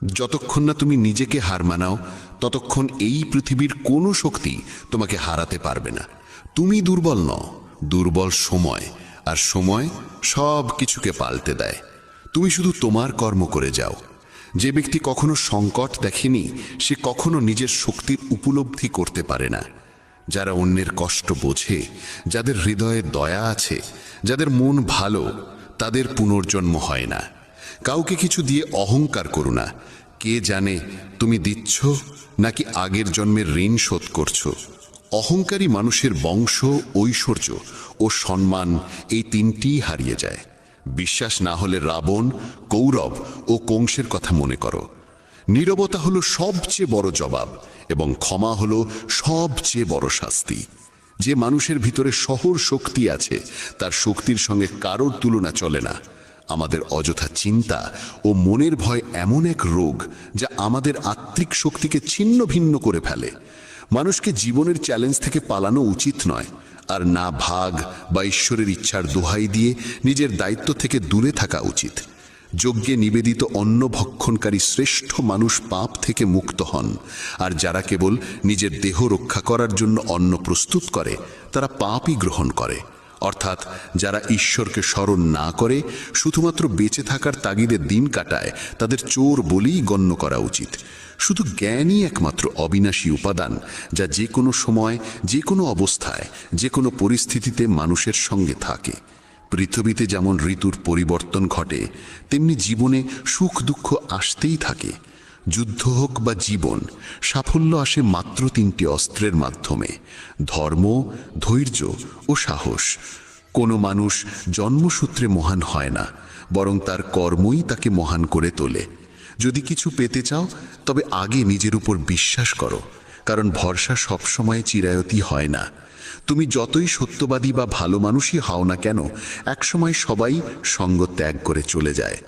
যতক্ষণ না তুমি নিজেকে হার মানাও, ততক্ষণ এই পৃথিবীর কোনো শক্তি তোমাকে হারাতে পারবে না। তুমি দুর্বল নও, দুর্বল সময়, আর সময় সব কিছুকে পাল্টে দেয়। তুমি শুধু তোমার কর্ম করে যাও। যে ব্যক্তি কখনো সংকট দেখেনি, সে কখনো নিজের শক্তির উপলব্ধি করতে পারে না। যারা অন্যের কষ্ট বোঝে, যাদের হৃদয়ে দয়া আছে, যাদের মন ভালো, তাদের পুনর্জন্ম হয় না। কাউকে কিছু দিয়ে অহংকার করো না। কে জানে তুমি দিচ্ছ নাকি আগের জন্মের ঋণ শোধ করছো। অহংকারী মানুষের বংশ, ঐশ্বর্য ও সম্মান, এই তিনটিই হারিয়ে যায়। বিশ্বাস না হলে রাবণ, কৌরব ও কংসের কথা মনে করো। নীরবতা হলো সবচেয়ে বড় জবাব, এবং ক্ষমা হলো সবচেয়ে বড় শাস্তি। যে মানুষের ভিতরে শহর শক্তি আছে, তার শক্তির সঙ্গে কারোর তুলনা চলে না। আমাদের অযথা চিন্তা ও মনের ভয় এমন এক রোগ যা আমাদের আত্মিক শক্তিকে ছিন্ন ভিন্ন করে ফেলে। মানুষকে জীবনের চ্যালেঞ্জ থেকে পালানো উচিত নয়, আর না ভাগ বা ঈশ্বরের ইচ্ছার দোহাই দিয়ে নিজের দায়িত্ব থেকে দূরে থাকা উচিত। যজ্ঞে নিবেদিত অন্ন ভক্ষণকারী শ্রেষ্ঠ মানুষ পাপ থেকে মুক্ত হন, আর যারা কেবল নিজের দেহ রক্ষা করার জন্য অন্ন প্রস্তুত করে তারা পাপই গ্রহণ করে। অর্থাৎ যারা ঈশ্বরকে স্মরণ না করে, শুধুমাত্র বেঁচে থাকার তাগিদে দিন কাটায়, তাদের চোর বলেই গণ্য করা উচিত। শুধু জ্ঞানই একমাত্র অবিনাশী উপাদান, যা যে কোনো সময়, যে কোনো অবস্থায়, যে কোনো পরিস্থিতিতে মানুষের সঙ্গে থাকে। পৃথিবীতে যেমন ঋতুর পরিবর্তন ঘটে, তেমনি জীবনে সুখ দুঃখ আসতেই থাকে। যুদ্ধ হোক বা জীবন, সাফল্য আসে মাত্র তিনটি অস্ত্রের মাধ্যমে: ধর্ম, ধৈর্য ও সাহস। কোনো মানুষ জন্মসূত্রে মহান হয় না, বরং তার কর্মই তাকে মহান করে তোলে। যদি কিছু পেতে চাও, তবে আগে নিজের উপর বিশ্বাস করো, কারণ ভরসা সবসময় চিরায়তী হয় না। তুমি যতই সত্যবাদী বা ভালো মানুষই হও না কেন, একসময় সবাই সঙ্গ ত্যাগ করে চলে যায়।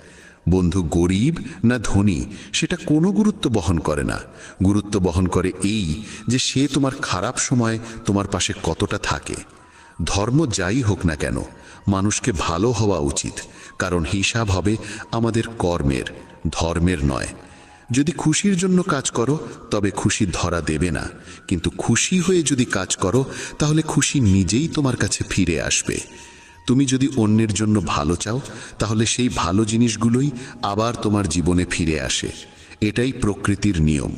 বন্ধু গরিব না ধনী সেটা কোনো গুরুত্ব বহন করে না। গুরুত্ব বহন করে এই যে সে তোমার খারাপ সময় তোমার পাশে কতটা থাকে। ধর্ম যাই হোক না কেন, মানুষকে ভালো হওয়া উচিত, কারণ হিসাব হবে আমাদের কর্মের, ধর্মের নয়। যদি খুশির জন্য কাজ করো, তবে খুশি ধরা দেবে না, কিন্তু খুশি হয়ে যদি কাজ করো, তাহলে খুশি নিজেই তোমার কাছে ফিরে আসবে। তুমি যদি অন্যের জন্য ভালো চাও, তাহলে সেই ভালো জিনিসগুলোই আবার তোমার জীবনে ফিরে আসে। এটাই প্রকৃতির নিয়ম।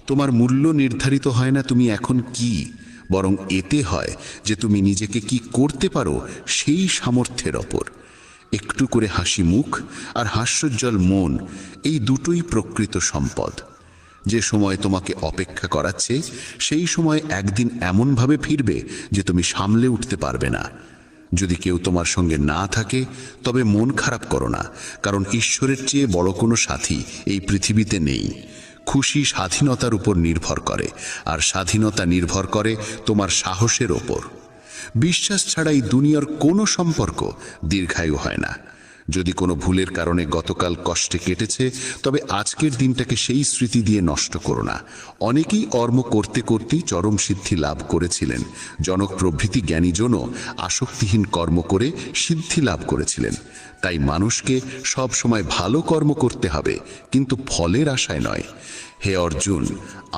তোমার মূল্য নির্ধারিত হয় না তুমি এখন কি, বরং এতে হয় যে তুমি নিজেকে কি করতে পারো সেই সামর্থ্যের ওপর। একটু করে হাসি মুখ আর হাস্যোজ্জ্বল মন, এই দুটোই প্রকৃত সম্পদ। যে সময় তোমাকে অপেক্ষা করাচ্ছে সেই সময় একদিন এমনভাবে ফিরবে যে তুমি সামলে উঠতে পারবে না। যদি কেউ তোমার সঙ্গে না থাকে তবে মন খারাপ করো না, কারণ ঈশ্বরের চেয়ে বড় কোনো সাথী এই পৃথিবীতে নেই। খুশি স্বাধীনতার উপর নির্ভর করে, আর স্বাধীনতা নির্ভর করে তোমার সাহসের ওপর। বিশ্বাস ছাড়া এই দুনিয়ার কোনো সম্পর্ক দীর্ঘায়ু হয় না। যদি কোনো ভুলের কারণে গতকাল কষ্টে কেটেছে, তবে আজকের দিনটাকে সেই স্মৃতি দিয়ে নষ্ট করো না। অনেকেই কর্ম করতে করতেই চরম সিদ্ধি লাভ করেছিলেন। জনক প্রভৃতি জ্ঞানীজনও আসক্তিহীন কর্ম করে সিদ্ধি লাভ করেছিলেন। তাই মানুষকে সব সময় ভালো কর্ম করতে হবে, কিন্তু ফলের আশায় নয়। হে অর্জুন,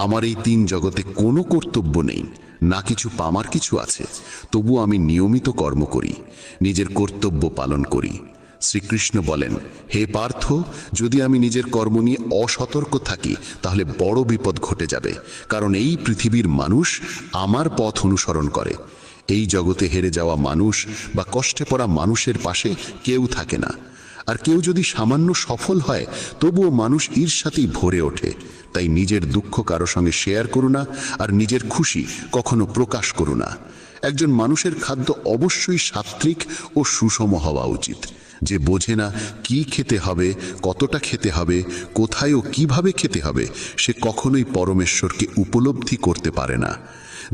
আমার এই 3 জগতে কোনো কর্তব্য নেই, না কিছু পামার কিছু আছে, তবু আমি নিয়মিত কর্ম করি, নিজের কর্তব্য পালন করি। শ্রীকৃষ্ণ বলেন, হে পার্থ, যদি আমি নিজের কর্ম নিয়ে অসতর্ক থাকি তাহলে বড় বিপদ ঘটে যাবে, কারণ এই পৃথিবীর মানুষ আমার পথ অনুসরণ করে। এই জগতে হেরে যাওয়া মানুষ বা কষ্টে পড়া মানুষের পাশে কেউ থাকে না। আর কেউ যদি সামান্য সফল হয় তবুও মানুষ ঈর্ষাতেই ভরে ওঠে। তাই নিজের দুঃখ কারো সঙ্গে শেয়ার করো না, আর নিজের খুশি কখনো প্রকাশ করো না। একজন মানুষের খাদ্য অবশ্যই সাত্ত্বিক ও সুষম হওয়া উচিত। যে বোঝে না কি খেতে হবে, কতটা খেতে হবে, কোথায় ও কিভাবে খেতে হবে, সে কখনোই পরমেশ্বরকে উপলব্ধি করতে পারে না।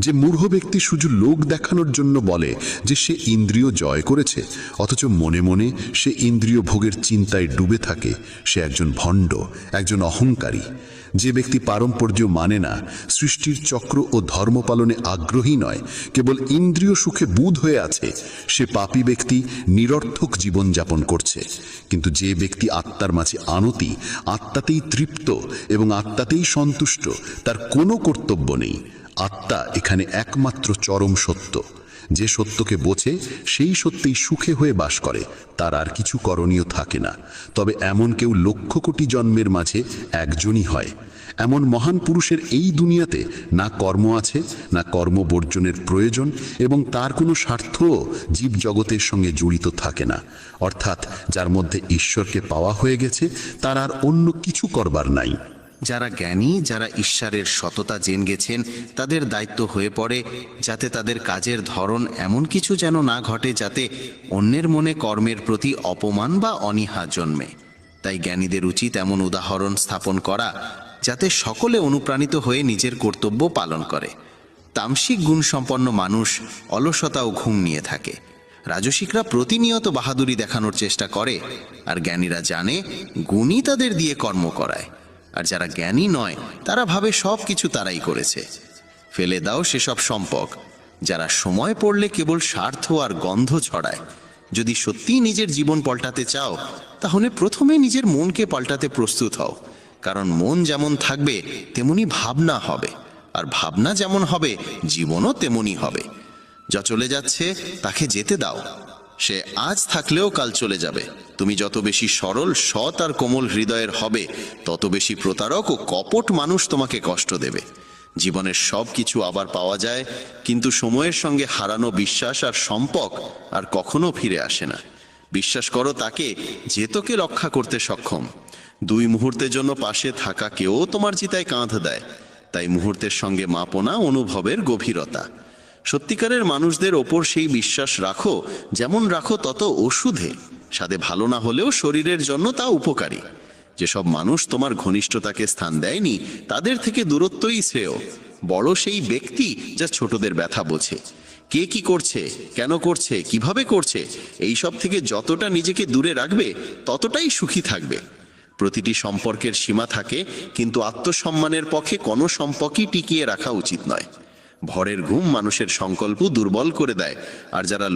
যে মূঢ় ব্যক্তি শুধু লোক দেখানোর জন্য বলে যে সে ইন্দ্রিয় জয় করেছে, অথচ মনে মনে সে ইন্দ্রিয় ভোগের চিন্তায় ডুবে থাকে, সে একজন ভণ্ড, একজন অহংকারী। যে ব্যক্তি পারম্পর্য মানে না, সৃষ্টির চক্র ও ধর্ম পালনে আগ্রহী নয়, কেবল ইন্দ্রিয় সুখে বুঁদ হয়ে আছে, সে পাপী ব্যক্তি, নিরর্থক জীবনযাপন করছে। কিন্তু যে ব্যক্তি আত্মার মাঝে আনতি, আত্মাতেই তৃপ্ত এবং আত্মাতেই সন্তুষ্ট, তার কোনো কর্তব্য নেই। আত্মা এখানে একমাত্র চরম সত্য। যে সত্যকে বোঝে সেই সত্যেই সুখে হয়ে বাস করে, তার আর কিছু করণীয় থাকে না। তবে এমন কেউ লক্ষ কোটি জন্মের মাঝে একজনই হয়। এমন মহান পুরুষের এই দুনিয়াতে না কর্ম আছে, না কর্ম বর্জনের প্রয়োজন, এবং তার কোনো স্বার্থও জীব জগতের সঙ্গে জড়িত থাকে না। অর্থাৎ যার মধ্যে ঈশ্বরকে পাওয়া হয়ে গেছে, তার আর অন্য কিছু করবার নাই। যারা জ্ঞানী, যারা ঈশ্বরের সততা জেনে গেছেন, তাদের দায়িত্ব হয়ে পড়ে যাতে তাদের কাজের ধরন এমন কিছু যেন না ঘটে যাতে অন্যের মনে কর্মের প্রতি অপমান বা অনীহা জন্মে। তাই জ্ঞানীদের উচিত এমন উদাহরণ স্থাপন করা যাতে সকলে অনুপ্রাণিত হয়ে নিজের কর্তব্য পালন করে। তামসিক গুণসম্পন্ন মানুষ অলসতা ও ঘুম নিয়ে থাকে। রাজসিকরা প্রতিনিয়ত বাহাদুরি দেখানোর চেষ্টা করে, আর জ্ঞানীরা জানে গুণই তাদের দিয়ে কর্ম করায়। আর যারা জ্ঞানী নয় তারা ভাবে সব কিছু তারাই করেছে। ফেলে দাও সেসব সম্পর্ক যারা সময় পড়লে কেবল স্বার্থ আর গন্ধ ছড়ায়। যদি সত্যিই নিজের জীবন পাল্টাতে চাও, তাহলে প্রথমে নিজের মনকে পাল্টাতে প্রস্তুত হও। কারণ মন যেমন থাকবে তেমনি ভাবনা হবে, আর ভাবনা যেমন হবে জীবনও তেমনি হবে। যা চলে যাচ্ছে তাকে যেতে দাও। সে আজ থাকলেও কাল চলে যাবে। তুমি যত বেশি সরল, সৎ আর কোমল হৃদয়ের হবে, তত বেশি প্রতারক ও কপট মানুষ তোমাকে কষ্ট দেবে। জীবনের সব কিছু আবার পাওয়া যায়, কিন্তু সময়ের সঙ্গে হারানো বিশ্বাস আর সম্পর্ক আর কখনো ফিরে আসে না। বিশ্বাস করো তাকে যে তোকে রক্ষা করতে সক্ষম। 2 মুহূর্তের জন্য পাশে থাকা কেউ তোমার চিতায় কাঁধ দেয়। তাই মুহূর্তের সঙ্গে মাপো না অনুভবের গভীরতা। সত্যিকারের মানুষদের ওপর সেই বিশ্বাস রাখো যেমন রাখো তত ওষুধে। স্বাদে ভালো না হলেও শরীরের জন্য তা উপকারী। যেসব মানুষ তোমার ঘনিষ্ঠতাকে স্থান দেয়নি, তাদের থেকে দূরত্বই শ্রেয়। বড় সেই ব্যক্তি যা ছোটদের ব্যথা বোঝে। কে কি করছে, কেন করছে, কিভাবে করছে, এই সব থেকে যতটা নিজেকে দূরে রাখবে ততটাই সুখী থাকবে। প্রতিটি সম্পর্কের সীমা থাকে, কিন্তু আত্মসম্মানের পক্ষে কোনো সম্পর্কই টিকিয়ে রাখা উচিত নয়। ভরের ঘুম মানুষের সংকল্প দুর্বল করে দেয়, আর যারা